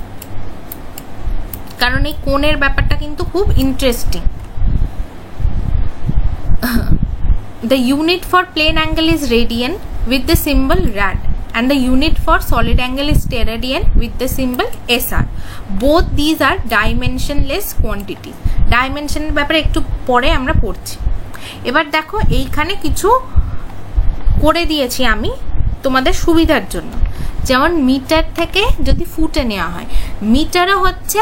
[SPEAKER 1] কারণ এই কোণের ব্যাপারটা কিন্তু খুব interesting. The unit for plane angle is radian with the symbol rad, and the unit for solid angle is steradian with the symbol SR. Both these are dimensionless quantities. Dimension এর ব্যাপারে একটু পরে আমরা পড়ছি। এবার দেখো এইখানে কিছু করে দিয়েছি আমি তোমাদের সুবিধার জন্য। যেমন মিটার থেকে যদি ফুটে নেওয়া হয়, মিটারও হচ্ছে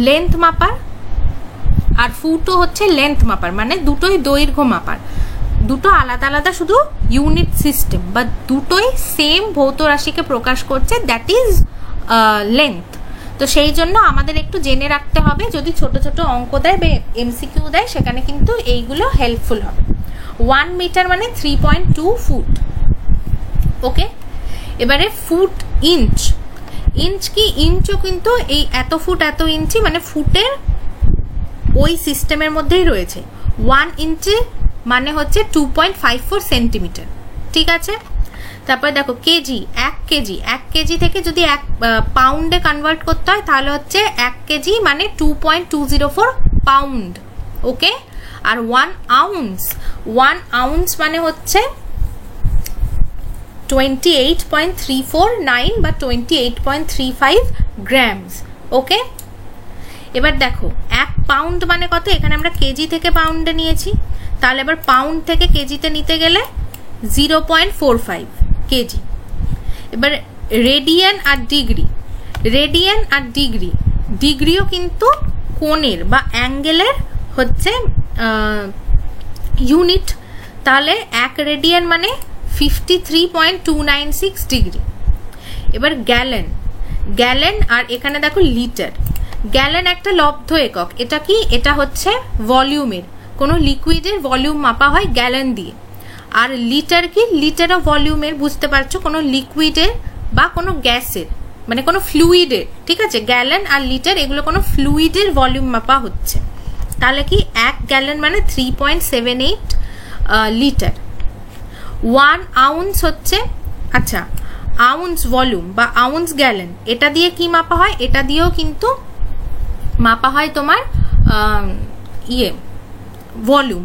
[SPEAKER 1] লেন্থ মাপার, আর ফুটও হচ্ছে লেন্থ মাপার, মানে দুটোই দৈর্ঘ্য মাপার। দুটো আলাদা আলাদা শুধু ইউনিট সিস্টেম, বা দুটোই সেম ভৌত রাশিকে প্রকাশ করছে, দ্যাট ইজ লেন্থ। তো সেই জন্য আমাদের একটু জেনে রাখতে হবে, যদি ছোট ছোট অঙ্ক দেয় বা এমসিকিউ দেয়, সেখানে কিন্তু এইগুলো হেল্পফুল হবে। 1 মিটার মানে 3.2 ফুট। ওকে, এবারে ফুট ইঞ্চ। ইঞ্চ কি, ইঞ্চও কিন্তু এই এত ফুট এত ইঞ্চি, মানে ফুটের ওই সিস্টেমের মধ্যেই রয়েছে। 1 ইঞ্চি মানে হচ্ছে 2.54 সেন্টিমিটার। ঠিক আছে, তারপরে দেখো কেজি, 1 কেজি, 1 কেজি থেকে যদি 1 পাউন্ডে কনভার্ট করতে হয়, তাহলে হচ্ছে 1 কেজি মানে 2.204 পাউন্ড। ওকে, আর 1 আউন্স, 1 আউন্স মানে হচ্ছে 28.349 বা 28.35 গ্রামস। ওকে, এবার দেখো 1 পাউন্ড মানে কত, এখানে আমরা কেজি থেকে পাউন্ডে নিয়েছি, তাহলে এবার পাউন্ড থেকে কেজিতে নিতে গেলে 0.45 কেজি। এবার রেডিয়ান আর ডিগ্রি, রেডিয়ান আর ডিগ্রি, ডিগ্রিও কিন্তু কোণের বা অ্যাঙ্গেলের হচ্ছে ইউনিট। তাহলে 1 রেডিয়ান মানে 53.296 ডিগ্রি। এবার গ্যালন, গ্যালন, আর এখানে দেখো লিটার। গ্যালন একটা লব্ধ একক, এটা কি, এটা হচ্ছে ভলিউমের, কোনো লিকুইডের ভলিউম মাপা হয় গ্যালন দিয়ে। আর লিটার কি, লিটারও ভলিউমের, বুঝতে পারছো, কোনো লিকুইডের বা কোনো গ্যাসের, মানে কোনো ফ্লুইডের। ঠিক আছে, গ্যালন আর লিটার এগুলো কোনো ফ্লুইডের ভলিউম মাপা হচ্ছে। তাহলে কি 1 গ্যালন মানে 3.78 লিটার। 1 আউন্স হচ্ছে, আচ্ছা, আউন্স ভলিউম বা আউন্স গ্যালন, এটা দিয়ে কি মাপা হয়, এটা দিয়েও কিন্তু মাপা হয় তোমার ভলিউম।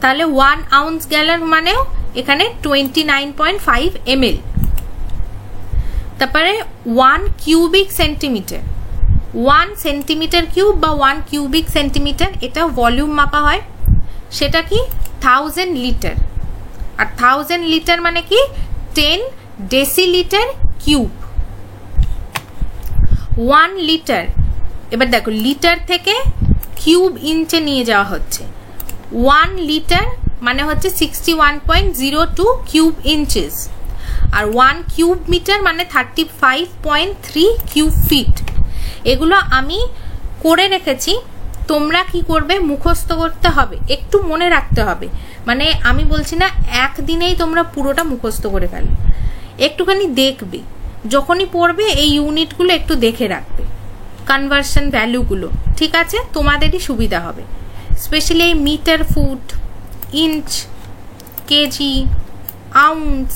[SPEAKER 1] তাহলে 1 আউন্স গ্যালন মানেও এখানে 29.5 ml। তারপরে 1 কিউবিক সেন্টিমিটার, 1 সেন্টিমিটার কিউব বা 1 কিউবিক সেন্টিমিটার, এটা ভলিউম মাপা হয়। সেটা কি 1000 লিটার। আর 1000 লিটার মানে কি 10 ডেসিলিটার কিউব। 1 লিটার, এবার দেখো লিটার থেকে কিউব ইঞ্চে নিয়ে যাওয়া হচ্ছে। 1 লিটার মানে হচ্ছে 61.02 কিউব ইঞ্চেস। আর 1 কিউব মিটার মানে 35.3 কিউব ফিট। এগুলো আমি করে রেখেছি, তোমরা কি করবে, মুখস্থ করতে হবে, একটু মনে রাখতে হবে। মানে আমি বলছি না একদিনেই তোমরা পুরোটা মুখস্থ করে ফেলো, একটুখানি দেখবে, যখনই পড়বে এই ইউনিটগুলো একটু দেখে রাখবে, কনভার্সন ভ্যালুগুলো, ঠিক আছে? তোমাদেরই সুবিধা হবে। স্পেশালি এই metre, foot, inch, KG, ounce,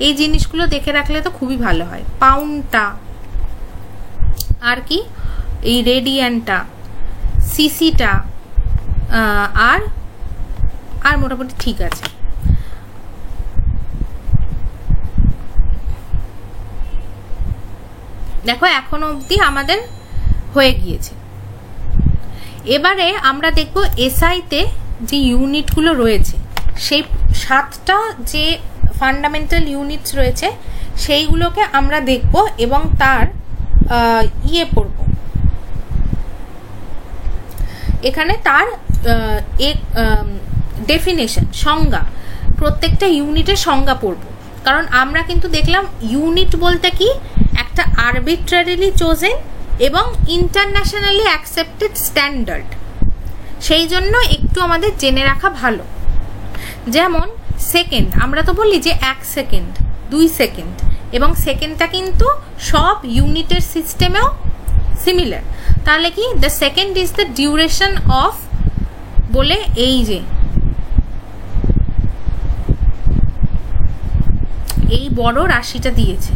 [SPEAKER 1] এই জিনিসগুলো দেখে রাখলে তো খুবই ভালো হয়। পাউন্ডটা, আর কি এই রেডিয়ানটা, সিসিটা, আর আর মোটামুটি ঠিক আছে। দেখো এখনো অবধি আমাদের হয়ে গিয়েছে। এবারে আমরা দেখব এসআইতে যে ইউনিটগুলো রয়েছে, সেই 7টা যে ফান্ডামেন্টাল ইউনিটস রয়েছে সেইগুলোকে আমরা দেখব এবং তার পড়ব। এখানে তার ডেফিনেশন, সংজ্ঞা, প্রত্যেকটা ইউনিটের সংজ্ঞা পড়ব। কারণ আমরা কিন্তু দেখলাম ইউনিট বলতে কি একটা আরবিট্রারিলি চোজেন এবং ইন্টারন্যাশনালি অ্যাকসেপ্টেড স্ট্যান্ডার্ড, সেই জন্য একটু আমাদের জেনে রাখা ভালো। যেমন সেকেন্ড, আমরা তো বলি যে 1 সেকেন্ড, 2 সেকেন্ড, এবং সেকেন্ডটা কিন্তু সব ইউনিটের সিস্টেমেও সিমিলার। তাহলে কি the second is the duration of, বলে এই যে এই বড় রাশিটা দিয়েছে,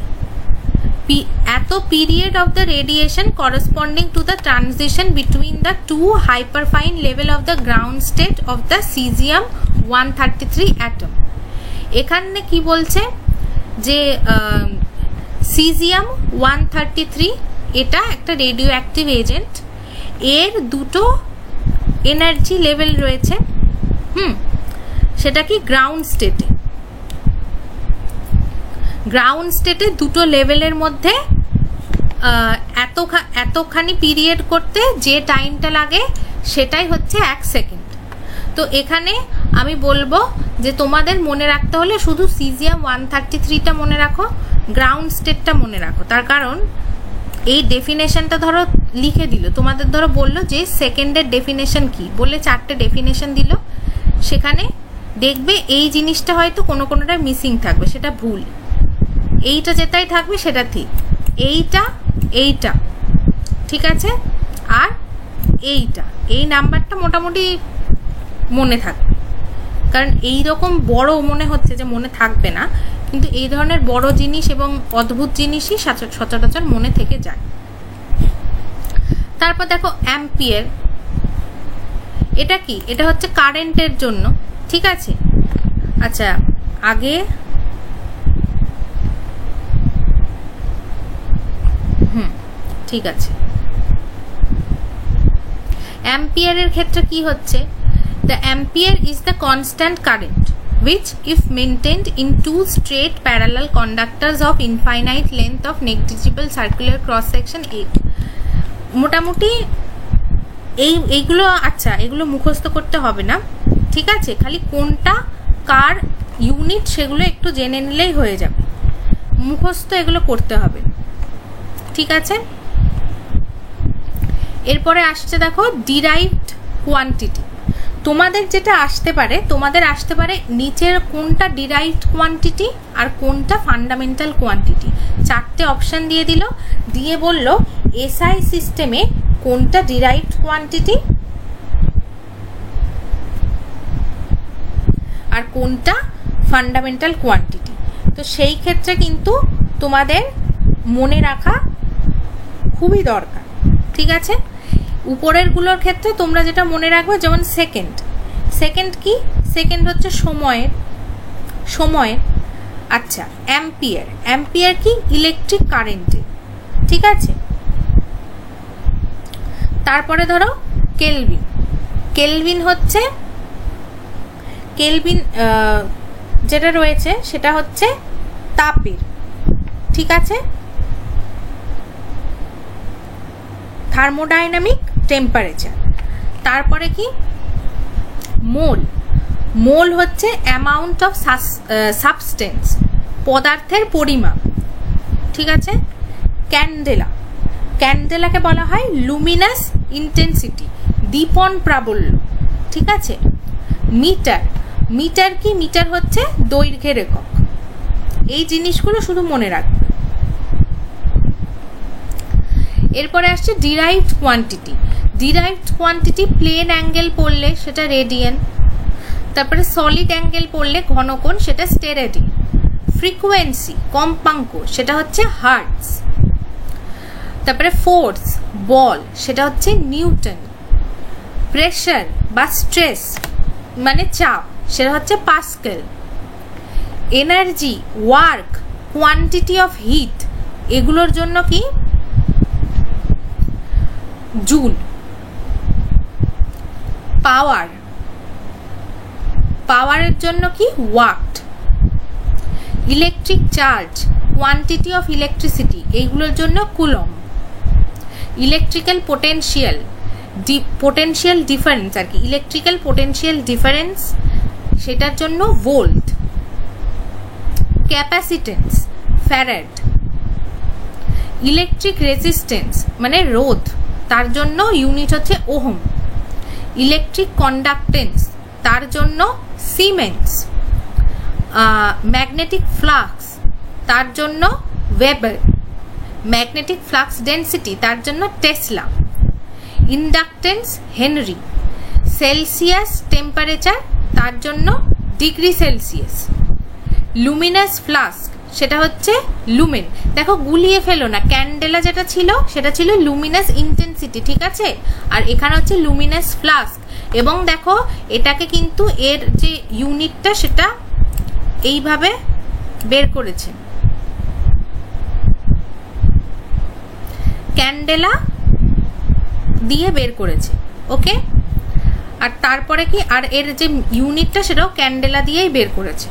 [SPEAKER 1] এত period of the radiation corresponding to the transition between the 2 hyperfine level of the ground state of the caesium 133 atom. এখানে কি বলছে যে সিজিয়াম 133 এটা একটা রেডিও অ্যাক্টিভ এজেন্ট, এর দুটো এনার্জি লেভেল রয়েছে। সেটা কি গ্রাউন্ড স্টেটে, গ্রাউন্ড স্টেটে দুটো লেভেলের মধ্যে এতখানি পিরিয়ড করতে যে টাইমটা লাগে সেটাই হচ্ছে 1 সেকেন্ড। তো এখানে আমি বলবো যে তোমাদের মনে রাখতে হলে শুধু সিজিয়াম 133টা মনে রাখো, গ্রাউন্ড স্টেটটা মনে রাখো। তার কারণ এই ডেফিনেশনটা ধরো লিখে দিল, তোমাদের ধরো বললো যে সেকেন্ডের ডেফিনেশন কি, বলে 4টে ডেফিনেশন দিল, সেখানে দেখবে এই জিনিসটা হয়তো কোনো কোনোটা মিসিং থাকবে, সেটা ভুল, এইটা যেটাই থাকবে সেটা ঠিক, এইটা এইটা ঠিক আছে, আর এইটা, এই নাম্বারটা মোটামুটি মনে থাকবে। কারণ এই রকম বড় মনে হচ্ছে যে মনে থাকবে না, কিন্তু এই ধরনের বড় জিনিস এবং অদ্ভুত জিনিসই সচরাচর মনে থেকে যায়। তারপর দেখো অ্যাম্পিয়ার, এটা কি, এটা হচ্ছে কারেন্টের জন্য, ঠিক আছে? আচ্ছা আগে ঠিক আছে, অ্যাম্পিয়ারের ক্ষেত্রে কি হচ্ছে, the ampere is the constant current which if maintained in 2 straight parallel conductors of infinite length of negligible circular cross section 8। মোটামুটি এইগুলো, আচ্ছা এগুলো মুখস্থ করতে হবে না, ঠিক আছে? খালি কোনটা কার ইউনিট সেগুলো একটু জেনে নিলেই হয়ে যাবে, মুখস্থ এগুলো করতে হবে, ঠিক আছে? এরপরে আসছে দেখো ডিরাইভড কোয়ান্টিটি। তোমাদের যেটা আসতে পারে, তোমাদের আসতে পারে নিচের কোনটা ডিরাইভড কোয়ান্টিটি আর কোনটা ফান্ডামেন্টাল কোয়ান্টিটি, 4টে অপশন দিয়ে দিল, দিয়ে বলল এসআই সিস্টেমে কোনটা ডিরাইভড কোয়ান্টিটি আর কোনটা ফান্ডামেন্টাল কোয়ান্টিটি। তো সেই ক্ষেত্রে কিন্তু তোমাদের মনে রাখা খুবই দরকার, ঠিক আছে? উপরের গুলোর ক্ষেত্রে তোমরা যেটা মনে রাখবে, যেমন সেকেন্ড, সেকেন্ড কি, সেকেন্ড হচ্ছে সময়ের। আচ্ছা অ্যাম্পিয়ার, অ্যাম্পিয়ার কি ইলেকট্রিক কারেন্টে, ঠিক আছে? তারপরে ধরো কেলভিন, কেলভিন হচ্ছে কেলভিন যেটা রয়েছে সেটা হচ্ছে তাপের, ঠিক আছে, থার্মোডাইনামিক টেম্পারেচার। তারপরে কি মোল, মোল হচ্ছে অ্যামাউন্ট অফ সাবস্টেন্স, পদার্থের পরিমাপ, ঠিক আছে। ক্যান্ডেলা, ক্যান্ডেলাকে বলা হয় লুমিনাস ইন্টেন্সিটি, দীপন প্রাবল্য, ঠিক আছে। মিটার, মিটার কি, মিটার হচ্ছে দৈর্ঘ্যের একক। এই জিনিসগুলো শুধু মনে রাখবে। এরপরে আসছে derived quantity. Derived quantity plane angle পড়লে সেটা রেডিয়ান, তারপরে সলিড অ্যাঙ্গেল পড়লে ঘনকোণ সেটা স্টেরেডিয়ান, ফ্রিকোয়েন্সি কম্পাঙ্ক সেটা হচ্ছে হার্টজ, তারপরে ফোর্স বল সেটা হচ্ছে নিউটন, প্রেশার বা স্ট্রেস মানে চাপ সেটা হচ্ছে pascal, energy work quantity of heat এগুলোর জন্য কি জুল, পাওয়ার, পাওয়ারের জন্য কি watt, electric charge quantity of electricity এইগুলোর জন্য coulomb, electrical potential potential difference আর কি, ইলেকট্রিক্যাল পোটেনশিয়াল ডিফারেন্স সেটার জন্য volt, capacitance farad, electric resistance মানে রোধ তার জন্য ইউনিট হচ্ছে ওহম, ইলেকট্রিক কন্ডাক্টেন্স তার জন্য সিমেন্স, ম্যাগনেটিক ফ্লাক্স তার জন্য ওয়েবার, ম্যাগনেটিক ফ্লাক্স ডেন্সিটি তার জন্য Tesla, inductance Henry, Celsius temperature তার জন্য ডিগ্রি সেলসিয়াস, লুমিনাস ফ্লাস্ক সেটা হচ্ছে লুমেন। দেখো গুলিয়ে ফেলো না, ক্যান্ডেলা যেটা ছিল সেটা ছিল লুমিনাস ইন্টেন্সিটি, ঠিক আছে, আর এখানে হচ্ছে লুমিনাস ফ্লাস্ক। এবং দেখো এটাকে কিন্তু এর যে ইউনিটটা সেটা এইভাবে বের করেছে, ক্যান্ডেলা দিয়ে বের করেছে, ওকে। আর তারপরে কি, আর এর যে ইউনিটটা সেটাও ক্যান্ডেলা দিয়েই বের করেছে।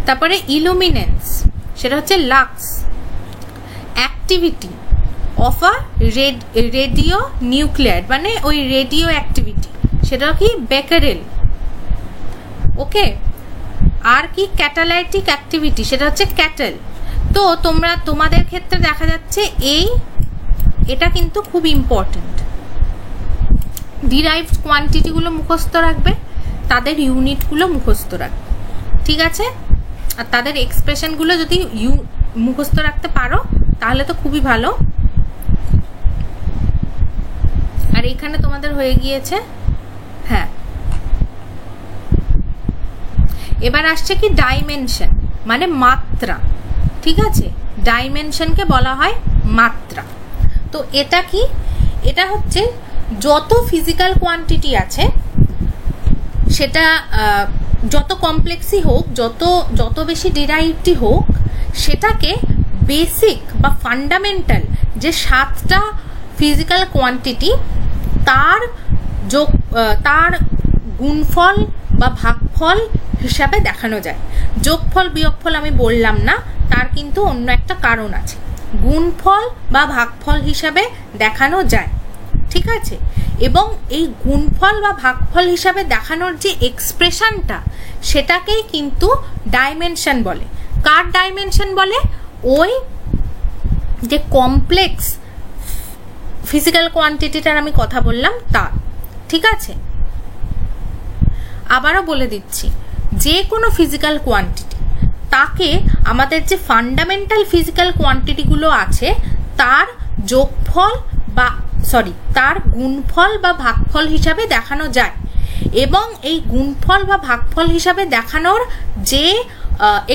[SPEAKER 1] তারপরে ইলুমিনেন্স সেটা হচ্ছে lux, activity of a radio nuclear মানে ওই রেডিও অ্যাক্টিভিটি সেটাও কি বেকারেল, ওকে। আর কি ক্যাটালাইটিক অ্যাক্টিভিটি সেটা হচ্ছে ক্যাটেল। তো তোমরা তোমাদের ক্ষেত্রে দেখা যাচ্ছে এটা কিন্তু খুব ইম্পর্টেন্ট, ডিরাইভড কোয়ান্টিটিগুলো মুখস্থ রাখবে, তাদের ইউনিটগুলো মুখস্থ রাখবে, ঠিক আছে। আর তাদের এক্সপ্রেশনগুলো যদি মুখস্থ রাখতে পারো তাহলে তো খুবই ভালো। আর এখানে তোমাদের হয়ে গিয়েছে, হ্যাঁ। এবার আসছে কি ডাইমেনশন মানে মাত্রা, ঠিক আছে, ডাইমেনশনকে বলা হয় মাত্রা। তো এটা কি, এটা হচ্ছে যত ফিজিক্যাল কোয়ান্টিটি আছে সেটা যত কমপ্লেক্সই হোক, যত বেশি ডিরাইভডই হোক, সেটাকে বেসিক বা ফান্ডামেন্টাল যে 7টা ফিজিক্যাল কোয়ান্টিটি তার গুণফল বা ভাগফল হিসাবে দেখানো যায়। যোগফল বিয়োগফল আমি বললাম না, তার কিন্তু অন্য একটা কারণ আছে, গুণফল বা ভাগফল হিসাবে দেখানো যায়, ঠিক আছে। এবং এই গুণফল বা ভাগফল হিসাবে দেখানোর যে এক্সপ্রেশনটা সেটাকেই কিন্তু ডাইমেনশন বলে। কার ডাইমেনশন বলে? ওই যে কমপ্লেক্স ফিজিক্যাল কোয়ান্টিটিটার আমি কথা বললাম তার, ঠিক আছে। আবারও বলে দিচ্ছি, যে কোনো ফিজিক্যাল কোয়ান্টিটি তাকে আমাদের যে ফান্ডামেন্টাল ফিজিক্যাল কোয়ান্টিটিগুলো আছে তার যোগফল বা তার গুণফল বা ভাগফল হিসাবে দেখানো যায়। এবং এই গুণফল বা ভাগফল হিসাবে দেখানোর যে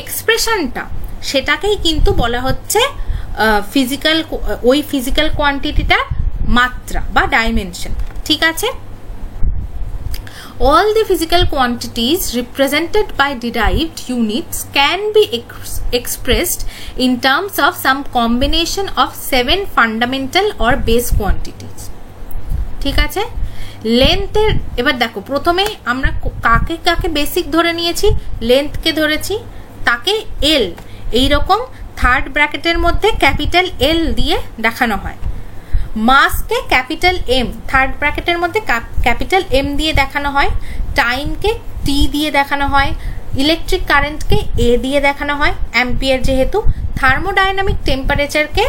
[SPEAKER 1] এক্সপ্রেশনটা সেটাকেই কিন্তু বলা হচ্ছে ওই ফিজিক্যাল কোয়ান্টিটিটার মাত্রা বা ডাইমেনশন, ঠিক আছে। All the physical quantities represented by derived units can be expressed in terms of some combination of 7 fundamental or base quantities, ঠিক আছে। লেন্থের এবার দেখো প্রথমে আমরা কাকে কাকে বেসিক ধরে নিয়েছি, লেন্থকে ধরেছি, তাকে এল, এইরকম থার্ড ব্র্যাকেটের মধ্যে ক্যাপিটাল এল দিয়ে দেখানো হয়। মাসকে ক্যাপিটাল এম, থার্ড ব্র্যাকেটের মধ্যে ক্যাপিটাল এম দিয়ে দেখানো হয়। টাইমকে টি দিয়ে দেখানো হয়। ইলেকট্রিক কারেন্টকে এ দিয়ে দেখানো হয়, অ্যাম্পিয়ার যেহেতু। থার্মোডাইনামিক টেম্পারেচারকে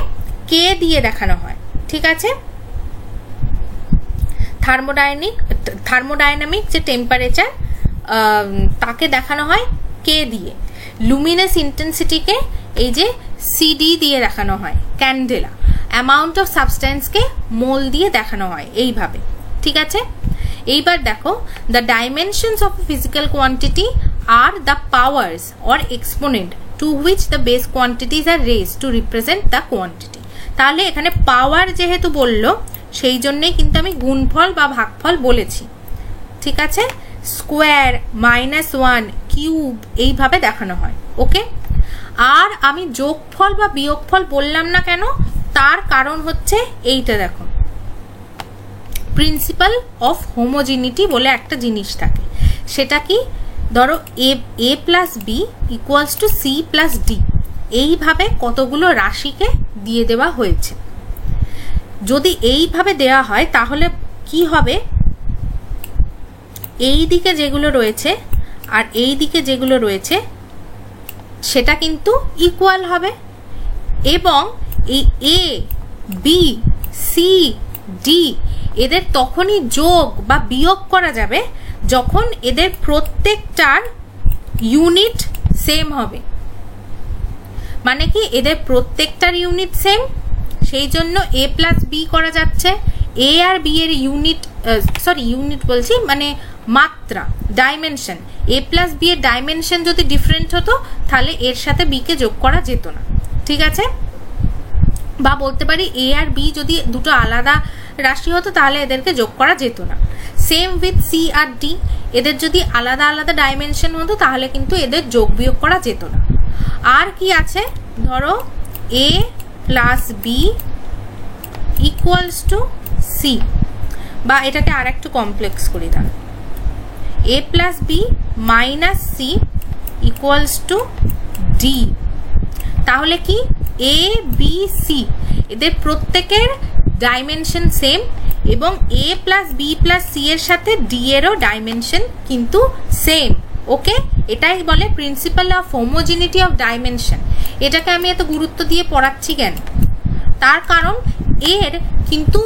[SPEAKER 1] কে দিয়ে দেখানো হয়, ঠিক আছে। থার্মোডাইনামিক যে টেম্পারেচার তাকে দেখানো হয় কে দিয়ে। লুমিনাস ইন্টেন্সিটিকে এই যে সিডি দিয়ে দেখানো হয়, ক্যান্ডেলা। অ্যামাউন্ট অফ সাবস্টেন্সকে মোল দিয়ে দেখানো হয়, এইভাবে, ঠিক আছে। এইবার দেখো, the dimensions of physical quantity আর the powers or exponent to which the base quantities are raised to represent the quantity. তাহলে এখানে পাওয়ার যেহেতু বললো, সেই জন্যই কিন্তু আমি গুণফল বা ভাগফল বলেছি, ঠিক আছে। স্কোয়ার, -1, কিউব, এইভাবে দেখানো হয়, ওকে। আর আমি যোগফল বা বিয়োগফল বললাম না কেন, তার কারণ হচ্ছে এইটা দেখো, প্রিন্সিপাল অফ হোমোজিনিটি বলে একটা জিনিস থাকে। সেটা কি, ধরো a plus B equals to C plus D, এইভাবে কতগুলো রাশিকে দিয়ে দেওয়া হয়েছে। যদি এইভাবে দেওয়া হয় তাহলে কি হবে, এই দিকে যেগুলো রয়েছে আর এই দিকে যেগুলো রয়েছে সেটা কিন্তু ইকুয়াল হবে, এবং এই এ বি সি ডি এদের তখনই যোগ বা বিয়োগ করা যাবে যখন এদের প্রত্যেকটার ইউনিট সেম হবে। মানে কি, এদের প্রত্যেকটার ইউনিট সেম, সেই জন্য এ প্লাস বি করা যাচ্ছে। এ আর বি এর ইউনিট, ইউনিট বলছি মানে মাত্রা, ডাইমেনশন। এ প্লাস বি এর ডাইমেনশন যদি ডিফারেন্ট হতো তাহলে এর সাথে বি কে যোগ করা যেত না, ঠিক আছে। বা বলতে পারি এ আর বি যদি দুটো আলাদা রাশি হতো তাহলে এদেরকে যোগ করা যেত না। সেম উইথ সি আর ডি, এদের যদি আলাদা আলাদা ডাইমেনশন হতো তাহলে কিন্তু এদের যোগ বিয়োগ করা যেত না। আর কি আছে, ধরো A plus B equals to C, বা এটাকে আর একটু কমপ্লেক্স করি, দাও A plus B minus C equals to D. তাহলে কি, এ বি সি এদের প্রত্যেকের ডাইমেনশন সেম, এবং এ প্লাস বি প্লাস সি এর সাথে ডি এরও ডাইমেনশন কিন্তু সেম, ওকে। এটাই বলে principal of homogeneity of dimension. এটাকে আমি এত গুরুত্ব দিয়ে পড়াচ্ছি কেন, তার কারণ এর কিন্তু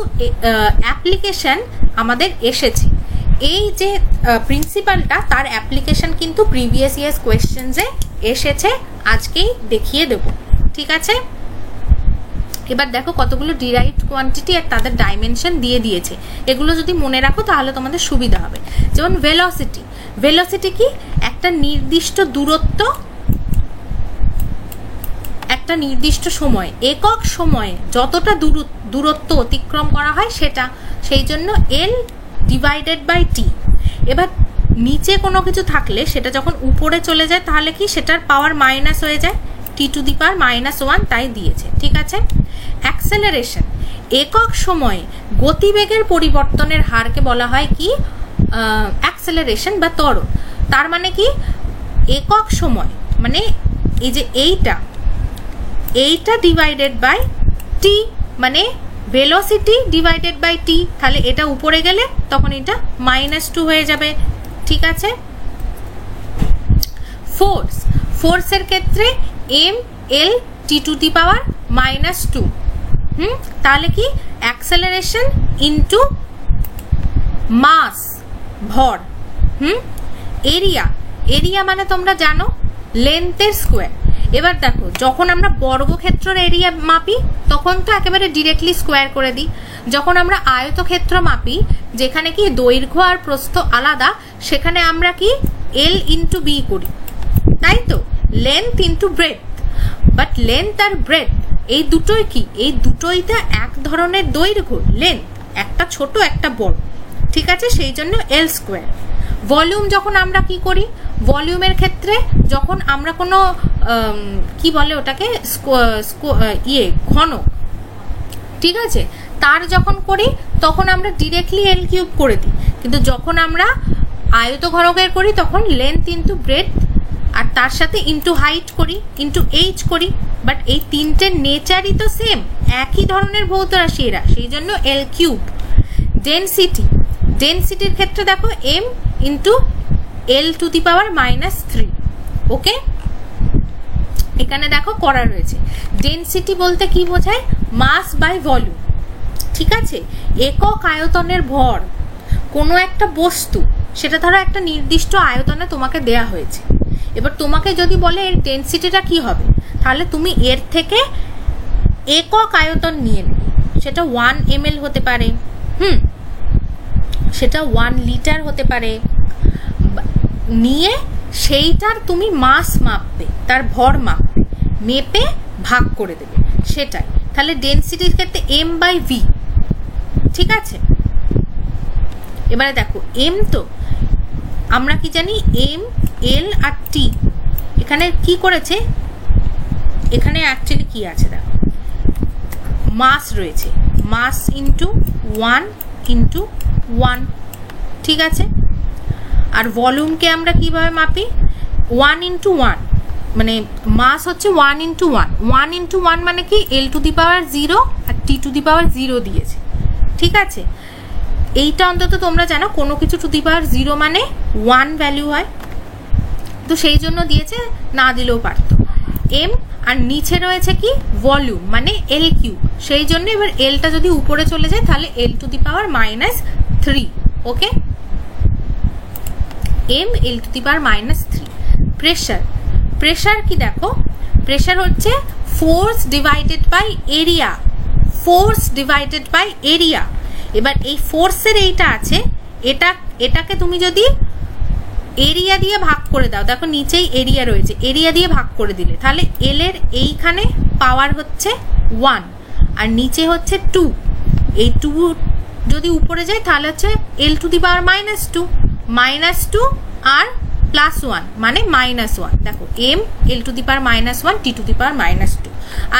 [SPEAKER 1] অ্যাপ্লিকেশন আমাদের এসেছে। এই যে প্রিন্সিপালটা, তার অ্যাপ্লিকেশন কিন্তু প্রিভিয়াস ইয়ার্স কোয়েশ্চেন্সে এসেছে, আজকেই দেখিয়ে দেব, ঠিক আছে। এবার দেখো কতগুলো ডিরাইভড কোয়ান্টিটি আর তাদের ডাইমেনশন দিয়ে দিয়েছে। এগুলো যদি মনে রাখো তাহলে তোমাদের সুবিধা হবে। যেমন ভেলোসিটি, ভেলোসিটি কি, একটা নির্দিষ্ট দূরত্ব একটা নির্দিষ্ট সময়, একক সময়ে যতটা দূরত্ব অতিক্রম করা হয় সেটা, সেই জন্য এল ডিভাইডেড বাই টি। এবার নিচে কোনো কিছু থাকলে সেটা যখন উপরে চলে যায় তাহলে কি, সেটার পাওয়ার মাইনাস হয়ে যায়, টি টু দি পাওয়ার -1, তাই দিয়েছে, ঠিক আছে। অ্যাক্সেলারেশন, একক সময়ে গতিবেগের পরিবর্তনের হারকে বলা হয় কি, অ্যাক্সেলারেশন বা ত্বরণ। তার মানে কি, একক সময় মানে এই যে এইটা ডিভাইডেড বাই টি, মানে ভেলোসিটি ডিভাইডেড বাই টি। তাহলে এটা উপরে গেলে তখন এটা -2 হয়ে যাবে, ঠিক আছে। ফোর্স, ফোর্সের ক্ষেত্রে M L T to the power -2, তাহলে কি, অ্যাক্সেলারেশন ইনটু মাস, ভর। এরিয়া, এরিয়া মানে তোমরা জানো লেন্থের স্কোয়ার। এবার দেখো, যখন আমরা বর্গক্ষেত্রের এরিয়া মাপি তখন তো একেবারে ডিরেক্টলি স্কোয়ার করে দিই। যখন আমরা আয়তক্ষেত্র মাপি, যেখানে কি দৈর্ঘ্য আর প্রস্থ আলাদা, সেখানে আমরা কি এল ইন্টু বি করি, তাই তো, length into breadth. But length আর ব্রেথ এই দুটোই কি, এই দুটোইটা এক ধরনের দৈর্ঘ্য, লেন্থ, একটা ছোট একটা বড়, ঠিক আছে, সেই জন্য এল স্কোয়ার। ভলিউম যখন আমরা কি করি, ভলিউমের ক্ষেত্রে যখন আমরা কোনো কি বলে ওটাকে, ঘন, ঠিক আছে, তার যখন করি তখন আমরা ডিরেক্টলি এল কিউব করে দিই, কিন্তু যখন আমরা আয়তঘনকের করি তখন লেন্থ ইন্টু ব্রেডথ আর তার সাথে ইন্টু হাইট করি, ইন্টু এইচ করি। বাট এই তিনটে নেচারই তো সেম, একই ধরনের ভৌত রাশি এরা, সেই জন্য এল কিউব। ডেনসিটি, ডেনসিটির ক্ষেত্রে দেখো M into L to the power -3। Okay, এখানে দেখো করা রয়েছে। ডেনসিটি বলতে কি বোঝায়? Mass by volume. ঠিক আছে, একক আয়তনের ভর কোনো একটা বস্তু, সেটা ধরো একটা নির্দিষ্ট আয়তনে তোমাকে দেয়া হয়েছে, এবার তোমাকে যদি বলে এর ডেনসিটিটা কি হবে, তাহলে তুমি এর থেকে একক আয়তন নিয়ে নেবে। সেটা 1 ml হতে পারে, সেটা 1 লিটার হতে পারে, নিয়ে সেইটার তুমি মাস মাপবে, তার ভর মাপবে, মেপে ভাগ করে দেবে, সেটাই। তাহলে ডেনসিটির ক্ষেত্রে এম বাই ভি। ঠিক আছে, এবারে দেখো এম, তো আমরা কি জানি এম, এল আর টি। এখানে কি করেছে, এখানে অ্যাকচুয়ালি কি আছে দেখো, মাস রয়েছে, মাস ইন্টু 1 ইন্টু 1। ঠিক আছে, আর ভলিউমকে আমরা কিভাবে মাপি? 1 ইন্টু 1, মানে মাস হচ্ছে 1 ইন্টু 1। 1 ইন্টু 1 মানে কি? এল to the power 0 R T to the power 0 দিয়েছে। ঠিক আছে, এইটা অন্তত তোমরা জানো, কোনো কিছু টু দি পাওয়ার 0 মানে 1 ভ্যালু হয়, তো সেই জন্য দিয়েছে, না দিলেও পারতো। এম আর নিচে রয়েছে কি? ভলিউম, মানে এল কিউব, সেই জন্য এবার এলটা যদি উপরে চলে যায় তাহলে L to the power -3। Okay, M L to the power -3। Pressure, pressure কি দেখো, প্রেশার হচ্ছে force divided by area, force divided by area. এবার এই ফোর্সের এইটা আছে, এটাকে তুমি যদি এরিয়া দিয়ে ভাগ করে দাও, দেখো নিচেই এরিয়া রয়েছে, এরিয়া দিয়ে ভাগ করে দিলে তাহলে এল এর এইখানে পাওয়ার হচ্ছে 1 আর নিচে হচ্ছে 2। এই 2 যদি উপরে যায় তাহলে হচ্ছে এল টু দি পাওয়ার -2, -2 আর +1 মানে -1। দেখো M L to the power -1, T to the power -2।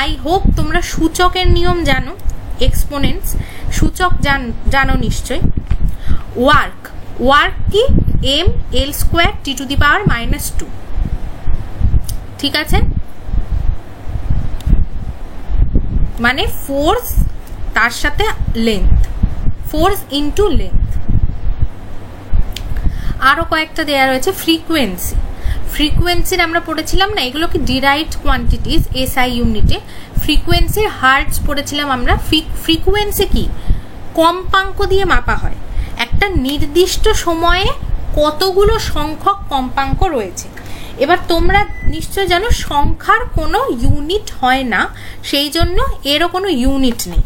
[SPEAKER 1] I hope তোমরা সূচকের নিয়ম জানো, এক্সপোনেন্টস সূচক জানো নিশ্চয়। ওয়ার্ক, ওয়ার্ক কি? M L square T to the power -2। ঠিক আছে, মানে ফোর্স তার সাথে লেন্থ, ফোর্স ইন্টু লেন্থ। আরো কয়েকটা দেয়া রয়েছে। ফ্রিকোয়েন্সি, ফ্রিকোয়েন্সির আমরা পড়েছিলাম না, এগুলো কি ডিরাইভড কোয়ান্টিটিস এসআই ইউনিটে। ফ্রিকোয়েন্সির হার্টস পড়েছিলাম আমরা। ফ্রিকোয়েন্সি কি? কম্পাঙ্ক দিয়ে মাপা হয়, একটা নির্দিষ্ট সময়ে কতগুলো সংখ্যক কম্পাঙ্ক রয়েছে। এবার তোমরা নিশ্চয় জানো সংখ্যার কোনো ইউনিট হয় না, সেই জন্য এরও কোনো ইউনিট নেই।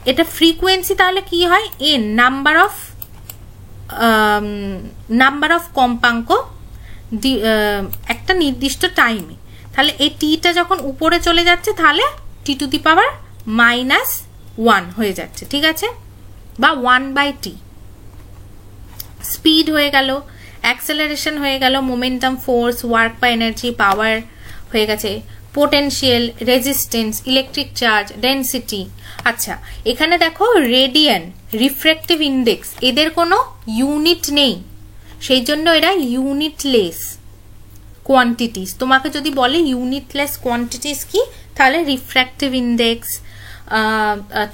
[SPEAKER 1] এটা ফ্রিকোয়েন্সি, তাহলে কি হয়? এন নাম্বার অফ কম্পাঙ্ক একটা নির্দিষ্ট টাইমে। তাহলে এই টিটা যখন উপরে চলে যাচ্ছে তাহলে টি টু দি পাওয়ার -1 হয়ে যাচ্ছে। ঠিক আছে, বা 1/t। স্পিড হয়ে গেল, অ্যাক্সেলারেশন হয়ে গেল, মোমেন্টাম, ফোর্স, ওয়ার্ক বা এনার্জি, পাওয়ার হয়ে গেছে, potential, resistance, electric charge, density. আচ্ছা, এখানে দেখো রেডিয়ান, রিফ্র্যাক্টিভ ইন্ডেক্স, এদের কোনো ইউনিট নেই, সেই জন্য এরা ইউনিটলেস কোয়ান্টিটিস। তোমাকে যদি বলে ইউনিটলেস কোয়ান্টিটিস কি, তাহলে রিফ্র্যাক্টিভ ইন্ডেক্স,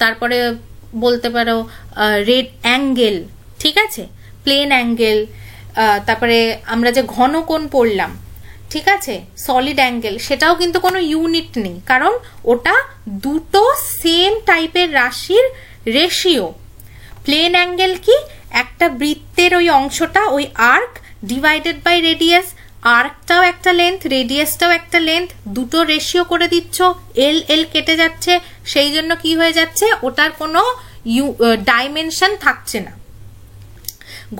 [SPEAKER 1] তারপরে বলতে পারো রেড অ্যাঙ্গেল, ঠিক আছে, প্লেন অ্যাঙ্গেল, তারপরে আমরা যে ঘনকোণ পড়লাম, ঠিক আছে, সলিড অ্যাঙ্গেল, সেটাও কিন্তু কোনো ইউনিট নেই, কারণ ওটা দুটো সেম টাইপের রাশির রেশিও। প্লেন অ্যাঙ্গেল কি? একটা বৃত্তের ওই অংশটা, ওই আর্ক ডিভাইডেড বাই রেডিয়াস, আর্কটাও একটা লেন্থ, রেডিয়াসটাও একটা লেন্থ, দুটো রেশিও করে দিচ্ছ, এল এল কেটে যাচ্ছে, সেই জন্য কি হয়ে যাচ্ছে, ওটার কোনো ডাইমেনশন থাকছে না।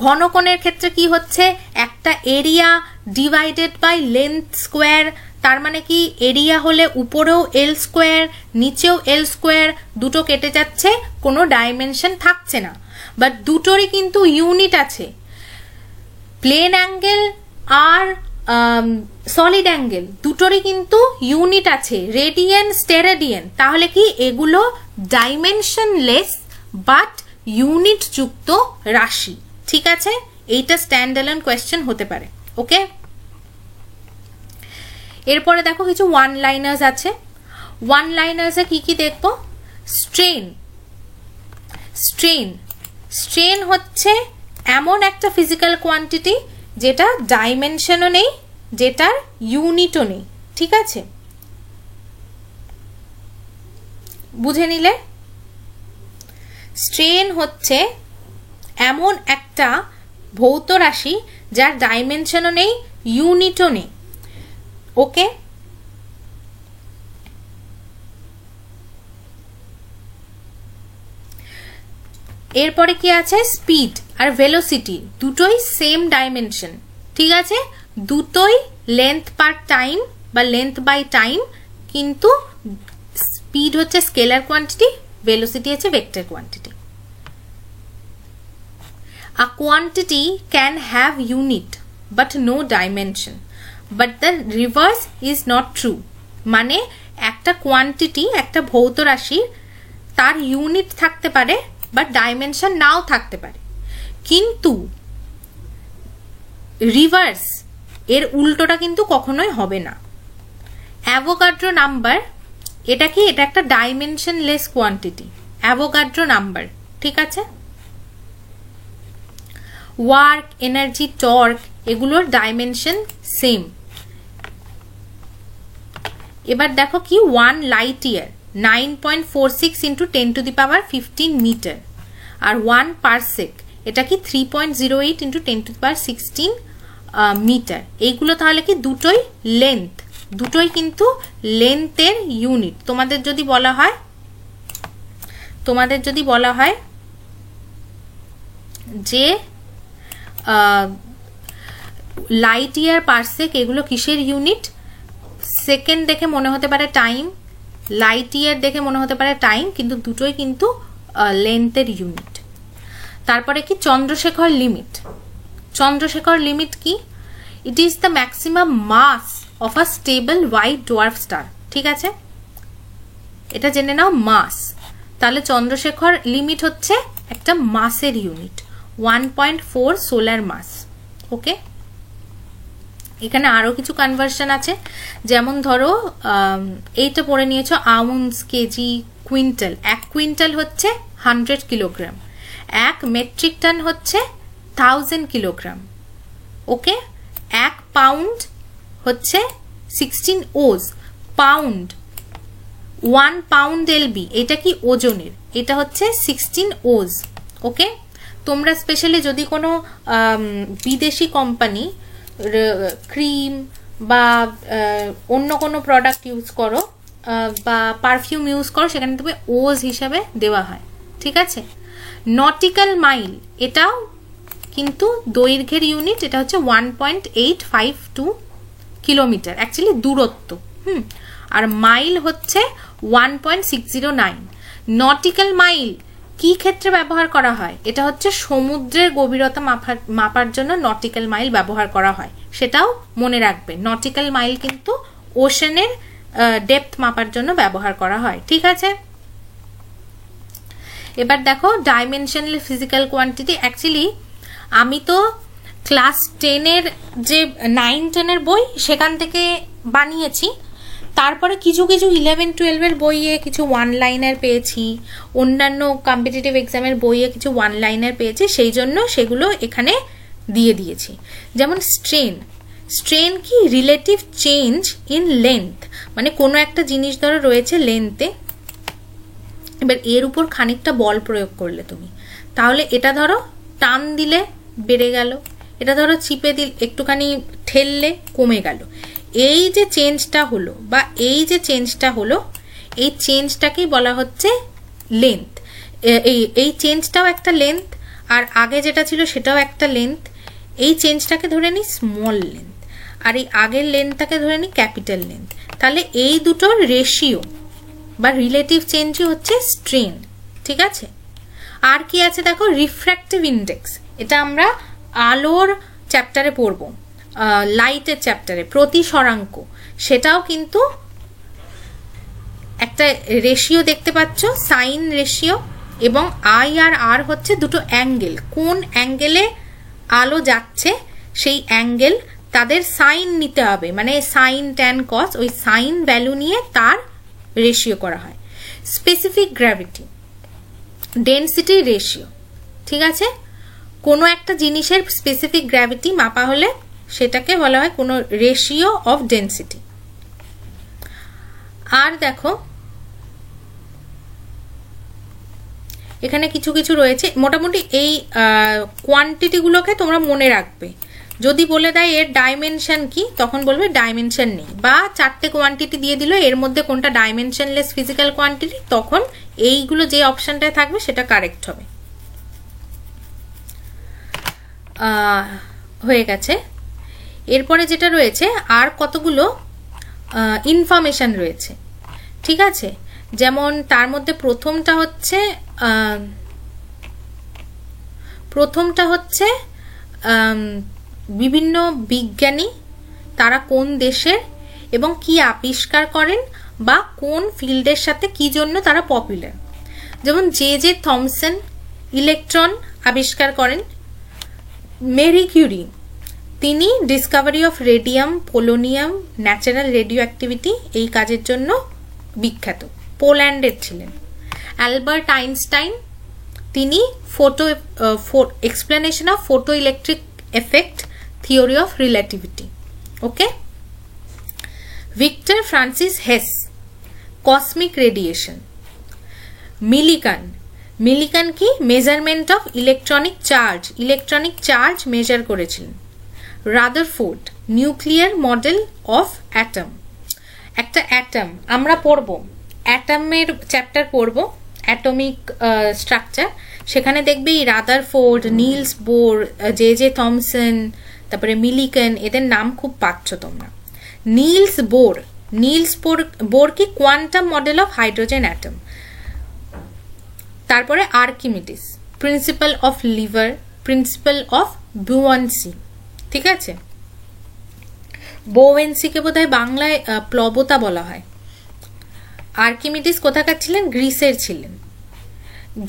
[SPEAKER 1] ঘনকোণের ক্ষেত্রে কি হচ্ছে, একটা area divided by length square, তার মানে কি এরিয়া হলে উপরেও এল স্কোয়ার নিচেও এল স্কোয়ার, দুটো কেটে যাচ্ছে, কোনো ডাইমেনশন থাকছে না, বাট দুটোরই কিন্তু ইউনিট আছে। প্লেন অ্যাঙ্গেল আর সলিড অ্যাঙ্গেল, দুটোরই কিন্তু ইউনিট আছে, রেডিয়ান, স্টেরেডিয়ান। তাহলে কি এগুলো ডাইমেনশনলেস বাট ইউনিট যুক্ত রাশি। ঠিক আছে, এইটা স্ট্যান্ড অ্যালোন কোয়েশ্চেন হতে পারে। ওকে, এরপরে দেখো কিছু ওয়ান লাইনার্স আছে। ওয়ান লাইনার্সে কি কি দেখবো? স্ট্রেন। স্ট্রেন স্ট্রেন হচ্ছে এমন একটা ফিজিক্যাল কোয়ান্টিটি যেটা ডাইমেনশনও নেই, যেটার ইউনিটও নেই। ঠিক আছে, বুঝে নিলে? স্ট্রেন হচ্ছে এমন একটা ভৌত রাশি যার ডাইমেনশনও নেই, ইউনিটও নেই। ওকে, এরপরে কি আছে? স্পিড আর ভেলোসিটি দুটোই সেম ডাইমেনশন। ঠিক আছে, দুটোই লেন্থ পার টাইম বা লেন্থ বাই টাইম, কিন্তু স্পিড হচ্ছে স্কেলার কোয়ান্টিটি, ভেলোসিটি হচ্ছে vector quantity. A quantity can have unit but no dimension, but the reverse is not true. মানে একটা কোয়ান্টিটি, একটা ভৌত রাশি, তার ইউনিট থাকতে পারে বাট ডাইমেনশন নাও থাকতে পারে, কিন্তু রিভার্স, এর উল্টোটা কিন্তু কখনোই হবে না। অ্যাভোগাড্রো নাম্বার, এটা কি? এটা একটা ডাইমেনশনলেস কোয়ান্টিটি, অ্যাভোগাড্রো নাম্বার। ঠিক আছে, ওয়ার্ক, এনার্জি, টর্ক এগুলোর ডাইমেনশন সেম। এবার দেখো কি? 1 লাইট ইয়ার 9.46 ইন্টু 10⁻15 মিটার, আর 1 পারসেক এটা কি 3.08 ইন্টু 10⁻16 মিটার। এইগুলো তাহলে কি? দুটোই লেন্থ, দুটোই কিন্তু লেন্থের ইউনিট। তোমাদের যদি বলা হয় যে লাইট ইয়ার, পারসেক এগুলো কিসের ইউনিট? সেকেন্ড দেখে মনে হতে পারে টাইম, লাইট ইয়ার দেখে মনে হতে পারে টাইম, কিন্তু দুটোই কিন্তু লেন্থের ইউনিট। তারপরে কি? চন্দ্রশেখর লিমিট। চন্দ্রশেখর লিমিট কি? It is the maximum mass of a stable white dwarf star. ঠিক আছে, এটা জেনে নাও, মাস। তাহলে চন্দ্রশেখর লিমিট হচ্ছে একটা মাসের ইউনিট, 1.4 সোলার মাস। ওকে, এখানে আরো কিছু কনভার্সন আছে, যেমন ধরো এইটা পড়ে নিয়েছো, আউন্স, কেজি, কুইন্টাল। 1 কুইন্টাল হচ্ছে 100 কিলোগ্রাম, 1 মেট্রিক টন হচ্ছে 1000 কিলোগ্রাম। ওকে, 1 পাউন্ড হচ্ছে 16 ওজ পাউন্ড। 1 পাউন্ড এলবি, এটা কি? ওজনের, এটা হচ্ছে 16 ওজ। ওকে, তোমরা স্পেশালি যদি কোনো বিদেশি কোম্পানি ক্রিম বা অন্য কোনো প্রোডাক্ট ইউজ করো বা পারফিউম ইউজ করো, সেখানে তবে ওজ হিসাবে দেওয়া হয়। ঠিক আছে, নটিক্যাল মাইল এটাও কিন্তু দৈর্ঘ্যের ইউনিট, এটা হচ্ছে 1.852 কিলোমিটার, অ্যাকচুয়ালি দূরত্ব। আর মাইল হচ্ছে 1.609। নটিক্যাল মাইল কি ক্ষেত্রে ব্যবহার করা হয়? এটা হচ্ছে সমুদ্রের গভীরতা মাপার জন্য নটিক্যাল মাইল ব্যবহার করা হয়, সেটাও মনে রাখবে। নটিক্যাল মাইল কিন্তু ওশানের ডেপথ মাপার জন্য ব্যবহার করা হয়। ঠিক আছে, এবার দেখো ডাইমেনশনাল ফিজিক্যাল কোয়ান্টিটি। অ্যাকচুয়ালি আমি তো ক্লাস 10-এর যে 9-10-এর বই সেখান থেকে বানিয়েছি, তারপরে কিছু 11-12-এর বইয়ে কিছু 1 লাইনার পেয়েছি, অন্যান্য কম্পিটিটিভ এক্সামের বইয়ে কিছু 1 লাইনার পেয়েছি, সেই জন্য সেগুলো এখানে দিয়ে দিয়েছি। যেমন স্ট্রেন। স্ট্রেন কি? রিলেটিভ চেঞ্জ ইন লেন্থ, মানে কোনো একটা জিনিস ধরো রয়েছে লেন্থে, এবার এর উপর খানিকটা বল প্রয়োগ করলে তুমি, তাহলে এটা ধরো টান দিলে বেড়ে গেল, এটা ধরো চিপে দিলে, একটুখানি ঠেললে কমে গেল। এই যে চেঞ্জটা হলো বা এই যে চেঞ্জটা হলো, এই চেঞ্জটাকেই বলা হচ্ছে লেন্থ। এই চেঞ্জটাও একটা লেন্থ, আর আগে যেটা ছিল সেটাও একটা লেন্থ। এই চেঞ্জটাকে ধরে নিই স্মল লেন্থ, আর এই আগের লেন্থটাকে ধরে নিই ক্যাপিটাল লেন্থ। তাহলে এই দুটোর রেশিও বা রিলেটিভ চেঞ্জই হচ্ছে স্ট্রেন। ঠিক আছে, আর কি আছে দেখো? রিফ্র্যাক্টিভ ইন্ডেক্স, এটা আমরা আলোর চ্যাপ্টারে পড়বো। লাইটের চ্যাপ্টারে প্রতিসরাঙ্ক, সেটাও কিন্তু একটা রেশিও দেখতে পাচ্ছ, সাইন রেশিও, এবং আই আর আর হচ্ছে দুটো অ্যাঙ্গেল, কোন অ্যাঙ্গেলে আলো যাচ্ছে সেই অ্যাঙ্গেল তাদের সাইন নিতে হবে, মানে সাইন ট্যান কস, ওই সাইন ভ্যালু নিয়ে তার রেশিও করা হয়। স্পেসিফিক গ্র্যাভিটি, ডেনসিটি রেশিও, ঠিক আছে, কোনো একটা জিনিসের স্পেসিফিক গ্র্যাভিটি মাপা হলে সেটাকে বলা হয় কোনো রেশিও অফ ডেনসিটি। আর দেখো এখানে কিছু কিছু রয়েছে, মোটামুটি এই কোয়ান্টিটিগুলোকে তোমরা মনে রাখবে। যদি বলে দেয় এর ডাইমেনশন কি, তখন বলবে ডাইমেনশন নেই, বা চারটে কোয়ান্টিটি দিয়ে দিল এর মধ্যে কোনটা ডাইমেনশনলেস ফিজিক্যাল কোয়ান্টিটি, তখন এইগুলো যে অপশনটায় থাকবে সেটা কারেক্ট হবে। হয়ে গেছে। এরপরে যেটা রয়েছে আর কতগুলো ইনফরমেশন রয়েছে, ঠিক আছে, যেমন তার মধ্যে প্রথমটা হচ্ছে বিভিন্ন বিজ্ঞানী তারা কোন দেশের এবং কি আবিষ্কার করেন বা কোন ফিল্ডের সাথে কি জন্য তারা পপুলার। যেমন জে থমসন ইলেকট্রন আবিষ্কার করেন। মেরি কিউরি, তিনি discovery of radium, polonium, natural radioactivity এই কাজের জন্য বিখ্যাত, পোল্যান্ডের ছিলেন। অ্যালবার্ট আইনস্টাইন, তিনি explanation of photoelectric effect, theory of relativity. Okay. Victor Francis Hess, cosmic radiation. Millikan কি measurement of electronic charge measure করেছিলেন। Rutherford, nuclear model of atom. একটা অ্যাটম আমরা পড়বো, অ্যাটমের চ্যাপ্টার পড়বো, অ্যাটমিক স্ট্রাকচার, সেখানে দেখবে এই Rutherford, Niels Bohr, J Thomson, তারপরে মিলিকান, এদের নাম খুব পাচ্ছ তোমরা। নিলস বোর কি quantum model of hydrogen atom. তারপরে Archimedes, principle of lever, principle of buoyancy, ঠিক আছে। বোয়েন্সিকে বোধহয় বাংলায় প্লবতা বলা হয়। আর্কিমিডিস কোথাকার ছিলেন? গ্রিসের ছিলেন।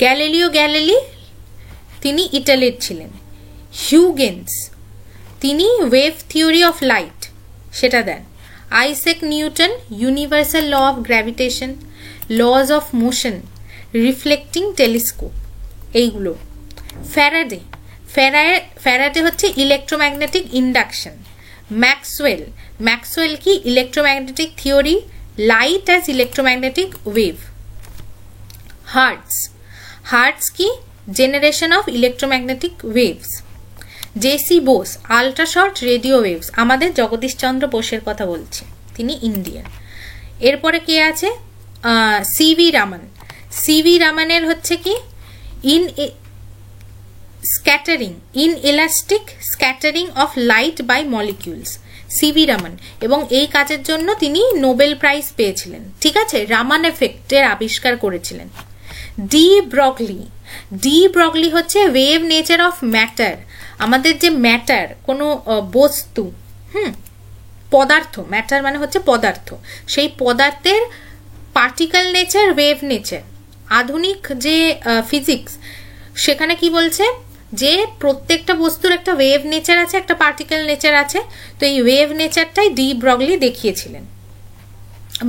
[SPEAKER 1] গ্যালিলি তিনি ইটালির ছিলেন। হিউগেন্স, তিনি ওয়েভ থিওরি অফ লাইট সেটা দেন। Isaac Newton, universal law of gravitation, laws of motion, reflecting telescope, এইগুলো। ফ্যারাডে হচ্ছে ইলেকট্রোম্যাগনেটিক ইন্ডাকশন। ম্যাক্সওয়েল কি electromagnetic theory, light as electromagnetic wave. Hertz কি generation of electromagnetic waves. J C. Bose, ultra short radio waves. আমাদের জগদীশচন্দ্র বোসের কথা বলছি, তিনি ইন্ডিয়ান। এরপরে কে আছে? সিভি রামানের হচ্ছে কি inelastic scattering of light by molecules, CV Raman, এবং এই কাজের জন্য তিনি নোবেল প্রাইজ পেয়েছিলেন, ঠিক আছে। রামান এফেক্টের আবিষ্কার করেছিলেন। ডি ব্রগলি হচ্ছে ওয়েভ নেচার অফ ম্যাটার। আমাদের যে ম্যাটার, কোনো বস্তু, পদার্থ, ম্যাটার মানে হচ্ছে পদার্থ, সেই পদার্থের পার্টিকেল নেচার, ওয়েভ নেচার। আধুনিক যে ফিজিক্স, সেখানে কি বলছে যে প্রত্যেকটা বস্তুর একটা ওয়েভ নেচার আছে, একটা পার্টিকেল নেচার আছে, তো এই ওয়েভ নেচারটাই ডি ব্রগলি দেখিয়েছিলেন।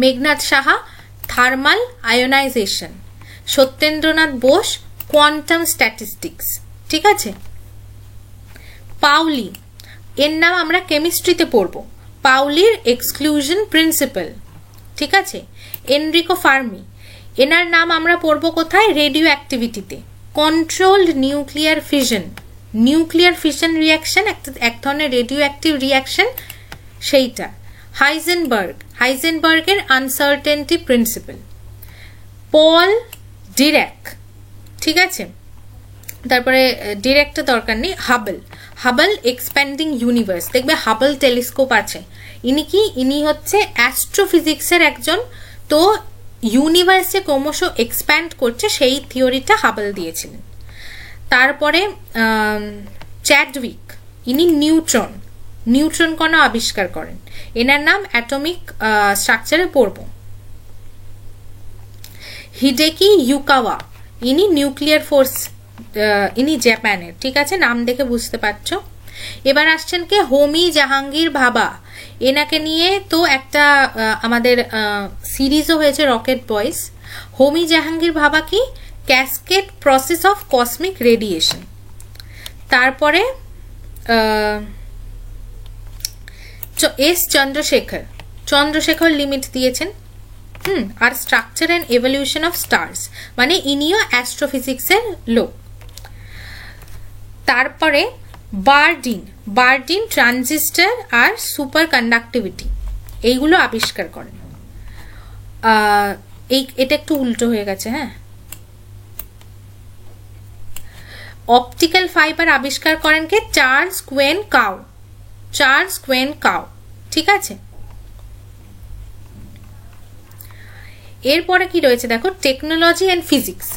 [SPEAKER 1] Meghnad Saha, thermal ionisation. Satyendranath Bose, quantum statistics, ঠিক আছে। পাউলি, এর নাম আমরা কেমিস্ট্রিতে পড়বো, পাউলির এক্সক্লুশন প্রিন্সিপাল, ঠিক আছে। এনরিকো ফার্মি, এনার নাম আমরা পড়বো কোথায়? রেডিও অ্যাক্টিভিটিতে। কন্ট্রোলড নিউক্লিয়ার ফিশন রিয়াকশন, এক ধরনের রেডিও অ্যাক্টিভ রিয়াকশন, সেইটা। হাইজেনবার্গের আনসার্টেনটি প্রিন্সিপাল। পল ডিরাক, ঠিক আছে। তারপরে ডিরেক্টটা দরকার নেই। হাবল এক্সপ্যান্ডিং ইউনিভার্স, দেখবে হাবল টেলিস্কোপ আছে। ইনি হচ্ছে অ্যাস্ট্রোফিজিক্সের একজন, তো ইউনিভার্সে ক্রমশ এক্সপ্যান্ড করছে সেই থিওরিটা হাবল দিয়েছিলেন। তারপরে চ্যাডউইক, ইনি নিউট্রন, নিউট্রন কণা আবিষ্কার করেন? এনার নাম অ্যাটমিক স্ট্রাকচারে পড়ব। হিডেকি ইউকাওয়া, ইনি নিউক্লিয়ার ফোর্স, ইনি জাপানের, ঠিক আছে, নাম দেখে বুঝতে পারছো। এবার আসছেন কে? হোমি জাহাঙ্গীর ভাবা, এনাকে নিয়ে তো একটা আমাদের সিরিজও হয়েছে রকেট বয়েজ। হোমি জাহাঙ্গীর ভাবা কি? Cascade process of cosmic radiation. তারপরে এস চন্দ্রশেখর লিমিট দিয়েছেন। আর structure and evolution of stars, মানে ইনিও অ্যাস্ট্রোফিজিক্সের লোক। তারপরে বার্ডিন ট্রানজিস্টর আর সুপার কন্ডাক্টিভিটি, এইগুলো আবিষ্কার করেন। এটা একটু উল্টো হয়ে গেছে, হ্যাঁ। অপটিক্যাল ফাইবার আবিষ্কার করেন কে? চার্লস কুয়েন কাউ, ঠিক আছে। এরপরে কি রয়েছে দেখো, টেকনোলজি অ্যান্ড ফিজিক্স,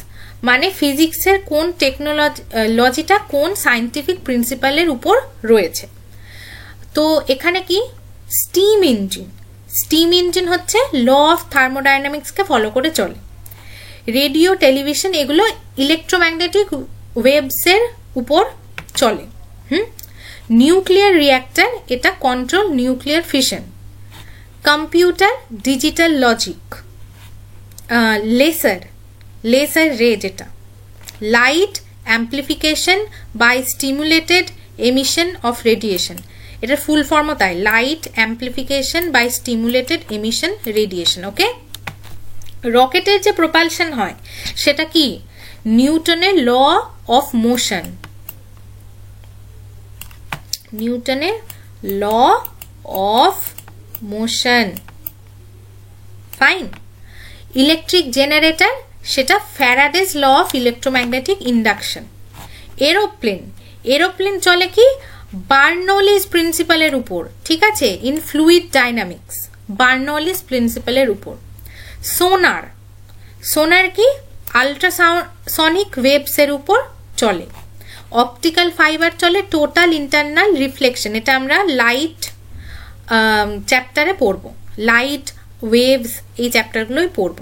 [SPEAKER 1] মানে ফিজিক্সের কোন টেকনোলজিটা কোন সায়েন্টিফিক প্রিন্সিপালের উপর রয়েছে। তো এখানে কি? স্টিম ইঞ্জিন হচ্ছে ল অফ থার্মোডাইনামিক্সকে ফলো করে চলে। রেডিও, টেলিভিশন এগুলো ইলেকট্রোম্যাগনেটিক ওয়েভসের উপর চলে। নিউক্লিয়ার রিঅ্যাক্টর, এটা control nuclear fission. Computer, digital logic. Laser ray, যেটা light amplification by stimulated emission of radiation, এটার ফুল ফর্মও তাই, light amplification by stimulated emission radiation. Okay. রকেটের যে প্রোপালশন হয় সেটা কি? নিউটনের ল অফ মোশন, নিউটনের law of motion, fine. Electric generator, সেটা Faraday's law of electromagnetic induction. Aeroplane চলে কি? বার্নৌলিস প্রিন্সিপালের উপর, ঠিক আছে, ইন ফ্লুইড ডাইনামিক্স, বার্নৌলিস প্রিন্সিপালের উপর। সোনার কি? আল্ট্রাসনিক ওয়েভসের উপর চলে। অপটিক্যাল ফাইবার চলে টোটাল ইন্টারনাল রিফ্লেকশন, এটা আমরা লাইট চ্যাপ্টারে পড়ব, লাইট ওয়েভস এই চ্যাপ্টারগুলোই পড়ব।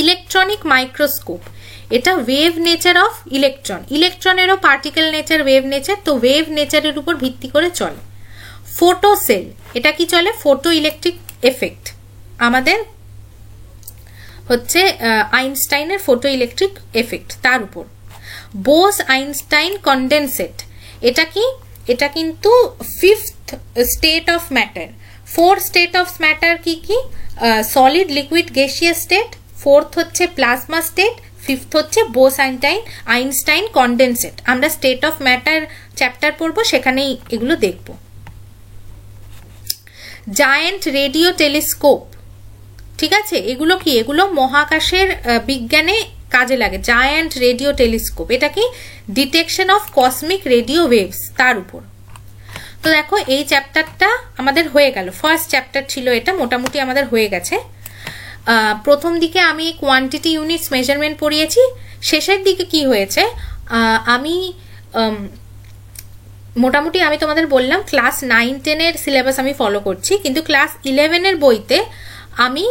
[SPEAKER 1] ইলেকট্রনিক মাইক্রোস্কোপ, এটা ওয়েভ নেচার অফ ইলেকট্রনেরও পার্টিকেল নেচার, ওয়েভ নেচার, তো ওয়েভ নেচারের উপর ভিত্তি করে চলে। ফোটোসেল, এটা কি চলে? ফোটো ইলেকট্রিক এফেক্ট, আমাদের হচ্ছে আইনস্টাইনের ফোটো ইলেকট্রিক এফেক্ট, তার উপর। বোস আইনস্টাইন কন্ডেনসেট, এটা কি? এটা কিন্তু fifth state of matter. Four state of matter কি কি? Solid, liquid, gaseous state. Fourth হচ্ছে প্লাজমা স্টেট, ফিফথ হচ্ছে বোস আইনস্টাইন কন্ডেনসেট। আমরা স্টেট অফ ম্যাটার চ্যাপ্টার পড়বো, সেখানেই এগুলো দেখব। জায়ান্ট রেডিও টেলিস্কোপ, ঠিক আছে, এগুলো কি? এগুলো মহাকাশের বিজ্ঞানে কাজে লাগে। জায়ান্ট রেডিও টেলিস্কোপ, এটা কি? Detection of cosmic radio waves, তার উপর। তো দেখো এই চ্যাপ্টারটা আমাদের হয়ে গেল, ফার্স্ট চ্যাপ্টার ছিল এটা, মোটামুটি আমাদের হয়ে গেছে। প্রথম দিকে আমি কোয়ান্টিটি ইউনিটস মেজারমেন্ট পড়িয়েছি, শেষের দিকে কি হয়েছে আমি মোটামুটি আমি তোমাদের বললাম ক্লাস 9-10 এর সিলেবাস আমি ফলো করছি, কিন্তু ক্লাস 11-এর বইতে আমি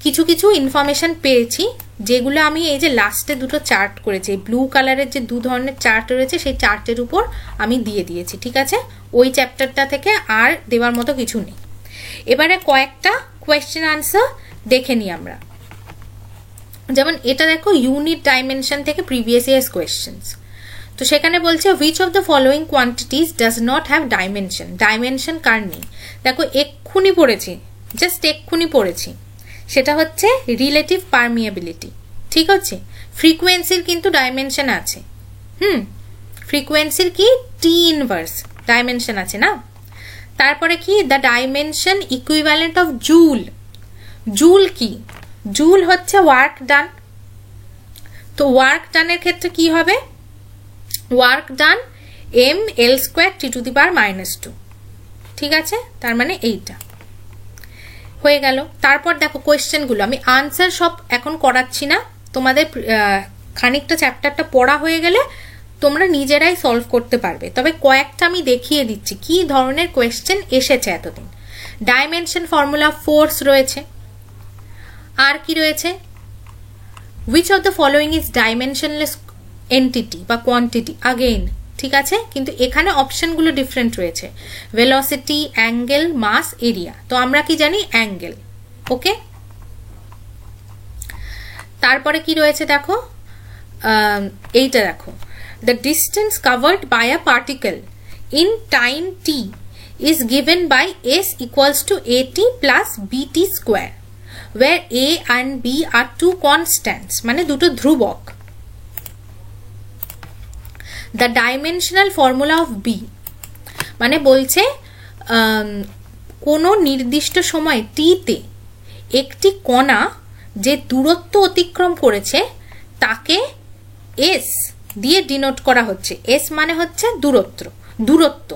[SPEAKER 1] কিছু কিছু ইনফরমেশন পেয়েছি, যেগুলো আমি এই যে লাস্টে দুটো চার্ট করেছি, ব্লু কালারের যে দু ধরনের চার্ট রয়েছে সেই চার্টের উপর আমি দিয়ে দিয়েছি, ঠিক আছে। ওই চ্যাপ্টারটা থেকে আর দেওয়ার মতো কিছু নেই। এবারে কয়েকটা কোয়েশ্চেন আনসার দেখে নিই আমরা। যেমন এটা দেখো, ইউনিট ডাইমেনশন থেকে প্রিভিয়াস ইয়ার্স কোয়েশ্চেন্স। তো সেখানে বলছে which of the following quantities does not have dimension. Dimension কার নেই? দেখো এক্ষুনি পড়েছি, জাস্ট এক্ষুনি পড়েছি, সেটা হচ্ছে রিলেটিভ পারমিয়াবিলিটি, ঠিক আছে। ফ্রিকোয়েন্সির কিন্তু ডাইমেনশন আছে, ফ্রিকোয়েন্সির কি? টি ইনভার্স ডাইমেনশন আছে না। তারপরে কি? The dimension equivalent of joule. Joule কি? জুল হচ্ছে ওয়ার্ক ডান। তো ওয়ার্ক ডানের ক্ষেত্রে কি হবে? ওয়ার্ক ডান mL²T⁻², ঠিক আছে, তার মানে এইটা হয়ে গেল। তারপর দেখো কোয়েশ্চেনগুলো, আমি আনসার সব এখন করাচ্ছি না, তোমাদের খানিকটা চ্যাপ্টারটা পড়া হয়ে গেলে তোমরা নিজেরাই সলভ করতে পারবে, তবে কয়েকটা আমি দেখিয়ে দিচ্ছি কি ধরনের কোয়েশ্চেন এসেছে এতদিন। ডাইমেনশন ফর্মুলা ফোর্স রয়েছে, আর কি রয়েছে, which of the following is dimensionless entity বা কোয়ান্টিটি, আগেইন ঠিক আছে, কিন্তু এখানে অপশনগুলো ডিফারেন্ট রয়েছে, ভেলোসিটি, অ্যাঙ্গেল, মাস, এরিয়া। তো আমরা কি জানি, অ্যাঙ্গেল। ওকে, তারপরে কি রয়েছে দেখো, এইটা দেখো, the distance covered by a particle in time t is given by s equals to at plus bt square where a and b are two constants, মানে দুটো ধ্রুবক। the dimensional formula of b, মানে বলছে কোনো নির্দিষ্ট সময় t তে একটি কণা যে দূরত্ব অতিক্রম করেছে তাকে s দিয়ে ডিনোট করা হচ্ছে। s মানে হচ্ছে দূরত্ব,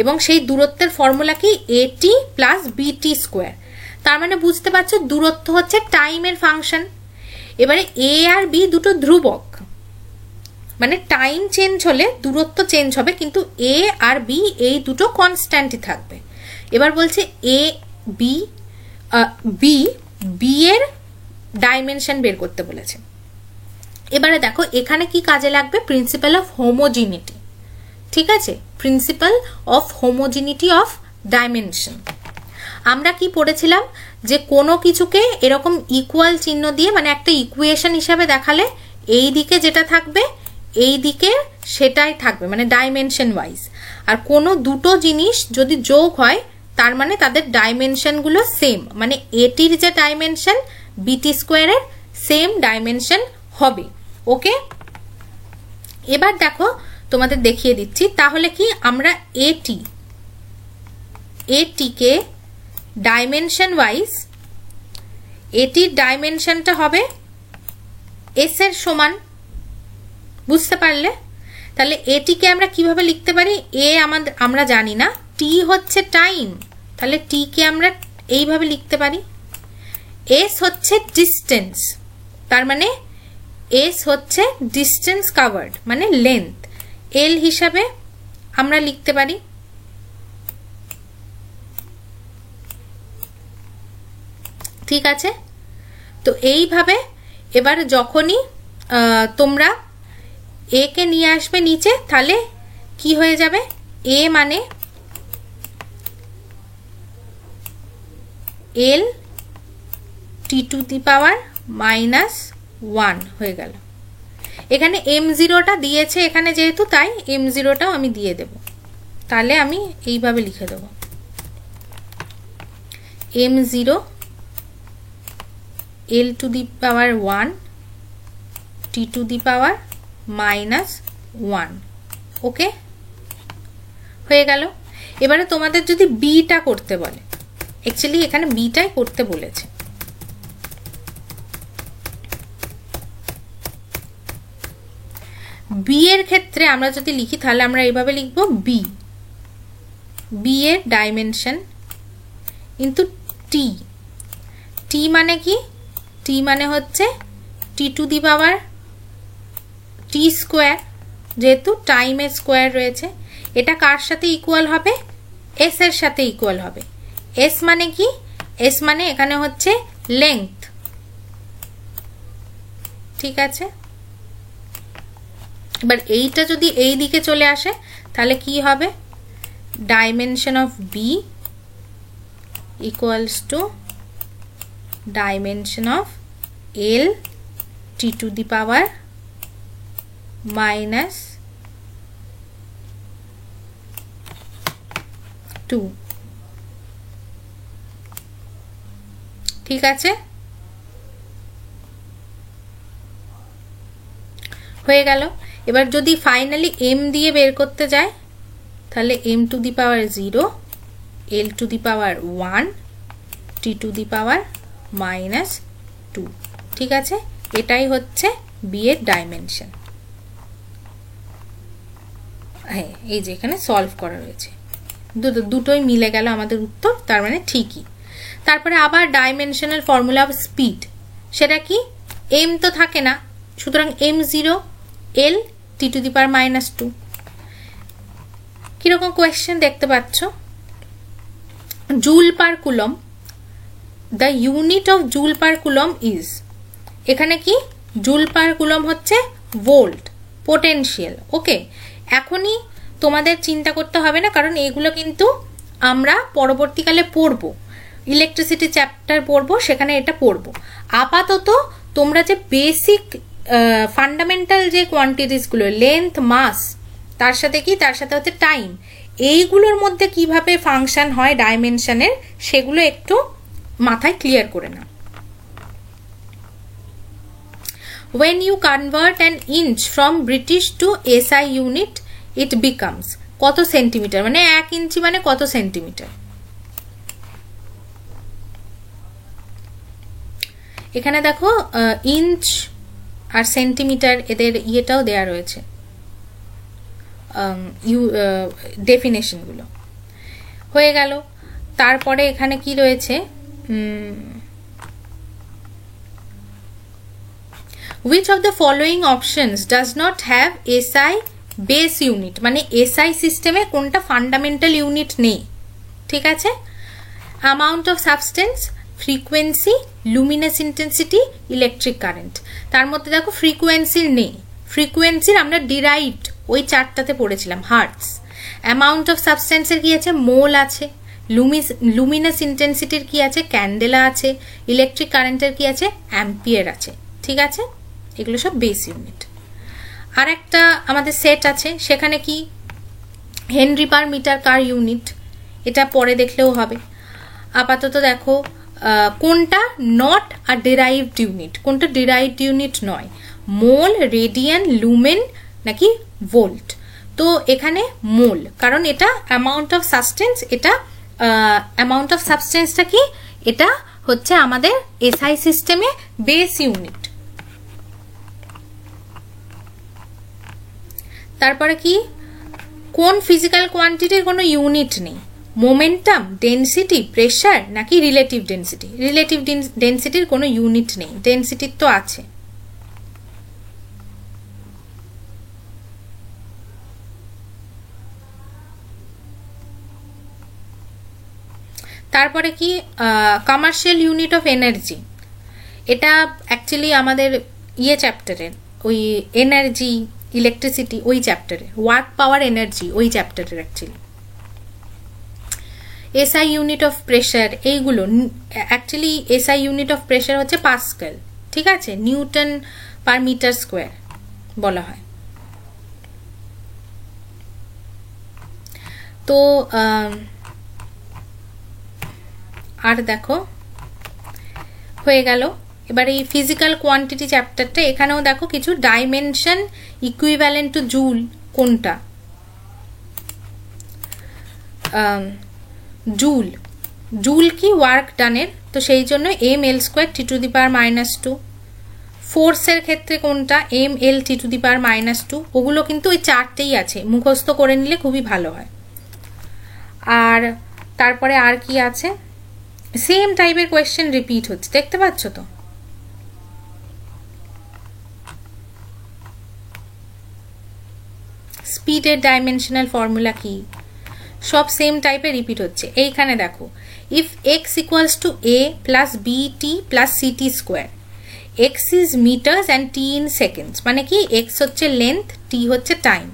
[SPEAKER 1] এবং সেই দূরত্বের ফর্মুলা কি, at প্লাস বিটি স্কোয়ার। তার মানে বুঝতে পারছো দূরত্ব হচ্ছে টাইমের ফাংশন। এবারে a আর b দুটো ধ্রুবক, মানে টাইম চেঞ্জ হলে দূরত্ব চেঞ্জ হবে, কিন্তু a আর b এই দুটো কনস্ট্যান্টই থাকবে। এবার বলছে b এর ডাইমেনশন বের করতে বলেছে। এবারে দেখো এখানে কি কাজে লাগবে, প্রিন্সিপাল অফ হোমোজিনিটি, ঠিক আছে, principal of homogeneity of dimension. আমরা কি পড়েছিলাম যে কোনো কিছুকে এরকম ইকুয়াল চিহ্ন দিয়ে, মানে একটা ইকুয়েশন হিসাবে দেখালে এই দিকে যেটা থাকবে এই দিকে সেটাই থাকবে, মানে ডাইমেনশন ওয়াইজ। আর কোনো দুটো জিনিস যদি যোগ হয় তার মানে তাদের ডাইমেনশনগুলো সেম, মানে এটির যে ডাইমেনশন বিটি স্কোয়ারের সেম ডাইমেনশন হবে। ওকে, এবার দেখো তোমাদের দেখিয়ে দিচ্ছি, তাহলে কি আমরা এটিকে ডাইমেনশন ওয়াইজ, এটির ডাইমেনশনটা হবে এস এর সমান, বুঝতে পারলে? তাহলে এটিকে আমরা কিভাবে লিখতে পারি, আমরা জানি না, টি হচ্ছে টাইম, তাহলে টি কে আমরা এইভাবে লিখতে পারি। এস হচ্ছে ডিস্টেন্স, তার মানে এস হচ্ছে ডিস্টেন্স কাভার্ড, মানে লেন্থ, এল হিসাবে আমরা লিখতে পারি। ঠিক আছে, তো এইভাবে এবার যখনই তোমরা এ কে নিয়ে আসবে নিচে, তাহলে কি হয়ে যাবে, এ মানে এল টি টু দি পাওয়ার -1 হয়ে গেল। এখানে m0টা দিয়েছে এখানে যেহেতু, তাই m0টাও আমি দিয়ে দেব, তাহলে আমি এইভাবে লিখে দেব m0 l to the power 1 t to the power -1। Okay, হয়ে গেল। এবারে তোমাদের যদি বিটা করতে বলে, অ্যাকচুয়ালি এখানে বিটাই করতে বলেছে, বি এর ক্ষেত্রে আমরা যদি লিখি তাহলে আমরা এইভাবে লিখব, বি এর ডাইমেনশন ইনটু টি মানে কি, টি মানে হচ্ছে টি to the power T square, যেহেতু টাইমের স্কোয়ার রয়েছে, এটা কার সাথে ইকুয়াল হবে, এস এর সাথে ইকুয়াল হবে। এস মানে কি, এস মানে এখানে হচ্ছে লেংথ, ঠিক আছে। এবার এইটা যদি এই দিকে চলে আসে তাহলে কি হবে, dimension of B equals to dimension of L T to the power -2, ঠিক আছে, হয়ে গেল। এবার যদি ফাইনালি m দিয়ে বের করতে যায় তাহলে m to the power 0, l to the power 1, t to the power -2, ঠিক আছে। এটাই হচ্ছে বি এর ডাইমেনশন। হ্যাঁ, এই যে এখানে সলভ করা রয়েছে, দুটোই মিলে গেল আমাদের উত্তর, তার মানে ঠিকই। তারপরে আবার ডাইমেনশনাল ফর্মুলা অফ স্পিড, সেটা কি, m তো থাকে না, সুতরাং m0 l T⁻²। কিরকম কোয়েশ্চেন দেখতে পাচ্ছ? Joule per coulomb, the unit of joule per coulomb is, এখানে কি জুল পার কুলম হচ্ছে ভোল্ট পোটেনশিয়াল। ওকে, এখনই তোমাদের চিন্তা করতে হবে না, কারণ এগুলো কিন্তু আমরা পরবর্তীকালে পড়বো, ইলেকট্রিসিটি চ্যাপ্টার পড়বো, সেখানে এটা পড়বো। আপাতত তোমরা যে বেসিক ফান্ডামেন্টাল যে কোয়ান্টিটিসগুলো, লেন্থ, মাস, তার সাথে কি, তার সাথে হচ্ছে টাইম, এইগুলোর মধ্যে কিভাবে ফাংশন হয় ডাইমেনশনের, সেগুলো একটু মাথায় ক্লিয়ার করে নাও। When you convert an inch from British to SI unit, it becomes কত সেন্টিমিটার, মানে 1 ইঞ্চি মানে কত সেন্টিমিটার। এখানে দেখো ইঞ্চ আর সেন্টিমিটার এদের ইয়েটাও দেয়া রয়েছে, ডেফিনেশনগুলো হয়ে গেল। তারপরে এখানে কি রয়েছে, which of the following options does not have SI base unit, মানে SI সিস্টেমে কোনটা ফান্ডামেন্টাল ইউনিট নেই, ঠিক আছে? Amount of substance, frequency, Luminous intensity, electric current. তার মধ্যে দেখো ফ্রিকোয়েন্সির নেই, ফ্রিকোয়েন্সির আমরা ডিরাইভড ওই চারটাতে পড়েছিলাম, হার্টস। অ্যামাউন্ট অফ সাবস্টেন্সের কি আছে, মোল আছে। লুমিনাস ইন্টেন্সিটির কি আছে, ক্যান্ডেলা আছে। ইলেকট্রিক কারেন্টের কি আছে, অ্যাম্পিয়ার আছে, ঠিক আছে? এগুলো সব বেস ইউনিট। আর একটা আমাদের সেট আছে, সেখানে কি হেনরি পার মিটার কার ইউনিট, এটা পরে দেখলেও হবে। আপাতত দেখো কোনটা নট আ ডিরাইভড ইউনিট, কোনটা ডিরাইভড ইউনিট নয়, মোল, রেডিয়ান, লুমেন নাকি ভোল্ট। তো এখানে মোল, কারণ এটা অ্যামাউন্ট অফ সাবস্টেন্স, এটা অ্যামাউন্ট অফ সাবস্টেন্সটা কি, এটা হচ্ছে আমাদের এসআই সিস্টেমে বেস ইউনিট। তারপরে কি, কোন ফিজিক্যাল কোয়ান্টিটির কোনো ইউনিট নেই, মোমেন্টাম, ডেনসিটি, প্রেসার নাকি রিলেটিভ ডেনসিটি। রিলেটিভ ডেনসিটির কোনো ইউনিট নেই, ডেনসিটির তো আছে। তারপরে কি, কমার্শিয়াল ইউনিট অফ এনার্জি, এটা অ্যাকচুয়ালি আমাদের ইয়ে চ্যাপ্টারের, ওই এনার্জি, ইলেকট্রিসিটি ওই চ্যাপ্টারে, ওয়ার্ক পাওয়ার এনার্জি ওই চ্যাপ্টারের actually. SI unit of pressure, এইগুলো actually SI unit of pressure হচ্ছে পাস্কেল, ঠিক আছে? নিউটন পার মিটার স্কোয়ার বলা হয়। তো আর দেখো হয়ে গেল। এবার এই ফিজিক্যাল কোয়ান্টিটি চ্যাপ্টারটা, এখানেও দেখো কিছু ডাইমেনশন ইকুইভ্যালেন্ট টু জুল কোনটা, জুল, জুল কি ওয়ার্ক ডানের, তো সেই জন্য mL²T⁻²। ফোর্সের ক্ষেত্রে কোনটা, mL/T⁻²। ওগুলো কিন্তু ওই চারটেই আছে, মুখস্থ করে নিলে খুবই ভালো হয়। আর তারপরে আর কি আছে, সেম টাইপের কোয়েশ্চেন রিপিট হচ্ছে, দেখতে পাচ্ছ তো? স্পিডের ডাইমেনশনাল ফর্মুলা কি, সব সেম টাইপের রিপিট হচ্ছে। এইখানে দেখো, if x equals to a plus bt plus ct square, x is metres and t in seconds, মানে কি x হচ্ছে লেন্থ, t হচ্ছে time,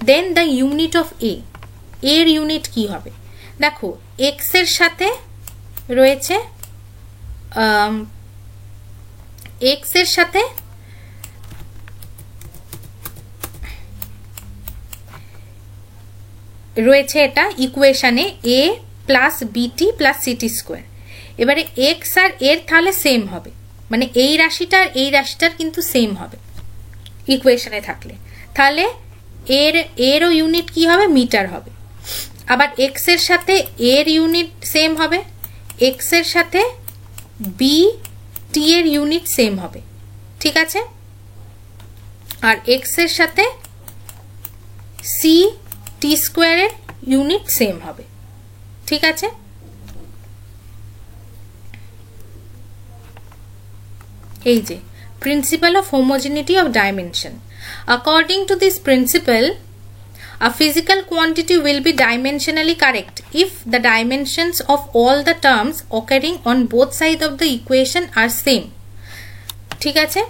[SPEAKER 1] then the unit of a, এর ইউনিট কি হবে? দেখো x এর সাথে রয়েছে x এর সাথে রয়েছে এটা ইকুয়েশনে a প্লাস বিটি প্লাস সিটি স্কোয়ার। এবারে x আর এর তাহলে সেম হবে, মানে এই রাশিটার এই রাশিটার কিন্তু সেম হবে ইকুয়েশনে থাকলে, তাহলে এরও ইউনিট কি হবে, মিটার হবে। আবার x এর সাথে এর ইউনিট সেম হবে, x এর সাথে বি টি এর ইউনিট সেম হবে, ঠিক আছে? আর x এর সাথে সি টি স্কোয়ারের ইউনিট সেম হবে, ঠিক আছে? এই যে principle of homogeneity of dimension. According to this principle, a physical quantity will be dimensionally correct if the dimensions of all the terms occurring on both sides of the equation are same. ঠিক আছে,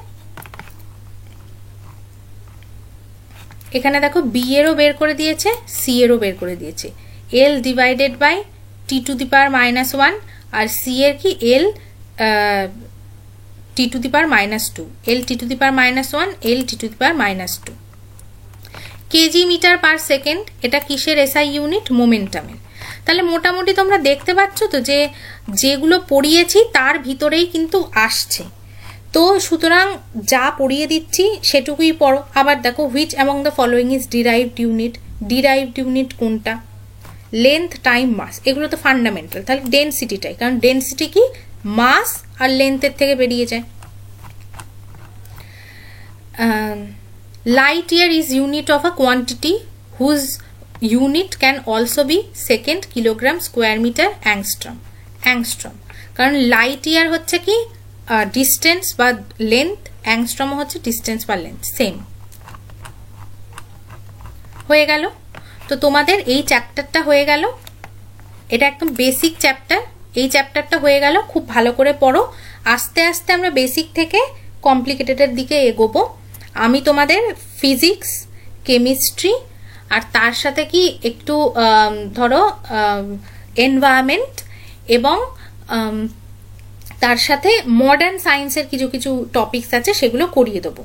[SPEAKER 1] এখানে দেখো B এরও বের করে দিয়েছে, C এরও বের করে দিয়েছে। L divided by T to the power -1 আর সি এর কি L T to the power -2, L T to the power -1, L T to the power -2। KG metre per second, এটা কিসের এসআই ইউনিট? মোমেন্টামের। তাহলে মোটামুটি তোমরা দেখতে পাচ্ছ তো যে যেগুলো পড়িয়েছি তার ভিতরেই কিন্তু আসছে। তো সুতরাং যা পড়িয়ে দিচ্ছি সেটুকুই পড়ো। আবার দেখো which among the following is derived unit, derived unit কোনটা? লেন্থ টাইম মাস, এগুলো তো ফান্ডামেন্টাল। তাহলে ডেন্সিটিটাই, কারণ ডেন্সিটি কি মাস আর লেন্থের থেকে বেরিয়ে যায়। Light year is unit of a quantity whose unit can also be second, kilogram, square metre, angstrom. Angstrom, কারণ লাইট ইয়ার হচ্ছে কি ডিস্টেন্স বা লেন্থ, অ্যাংস্ট্রম হচ্ছে ডিস্টেন্স বা লেন্থ, সেম। হয়ে গেল। তো তোমাদের এই চ্যাপ্টারটা হয়ে গেল, এটা একদম বেসিক চ্যাপ্টার। এই চ্যাপ্টারটা হয়ে গেল, খুব ভালো করে পড়ো। আস্তে আস্তে আমরা বেসিক থেকে কমপ্লিকেটেডের দিকে এগোবো। আমি তোমাদের ফিজিক্স, কেমিস্ট্রি আর তার সাথে কি একটু ধরো এনভায়রনমেন্ট এবং তার সাথে মডার্ন সায়েন্সের কিছু কিছু টপিকস আছে সেগুলো করিয়ে দেবো।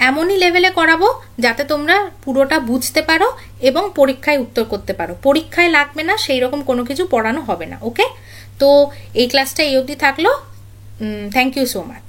[SPEAKER 1] এমনই লেভেলে করাবো যাতে তোমরা পুরোটা বুঝতে পারো এবং পরীক্ষায় উত্তর করতে পারো। পরীক্ষায় লাগবে না সেই রকম কোনো কিছু পড়ানো হবে না। ওকে, তো এই ক্লাসটা এই অবধি থাকলো। Thank you so much.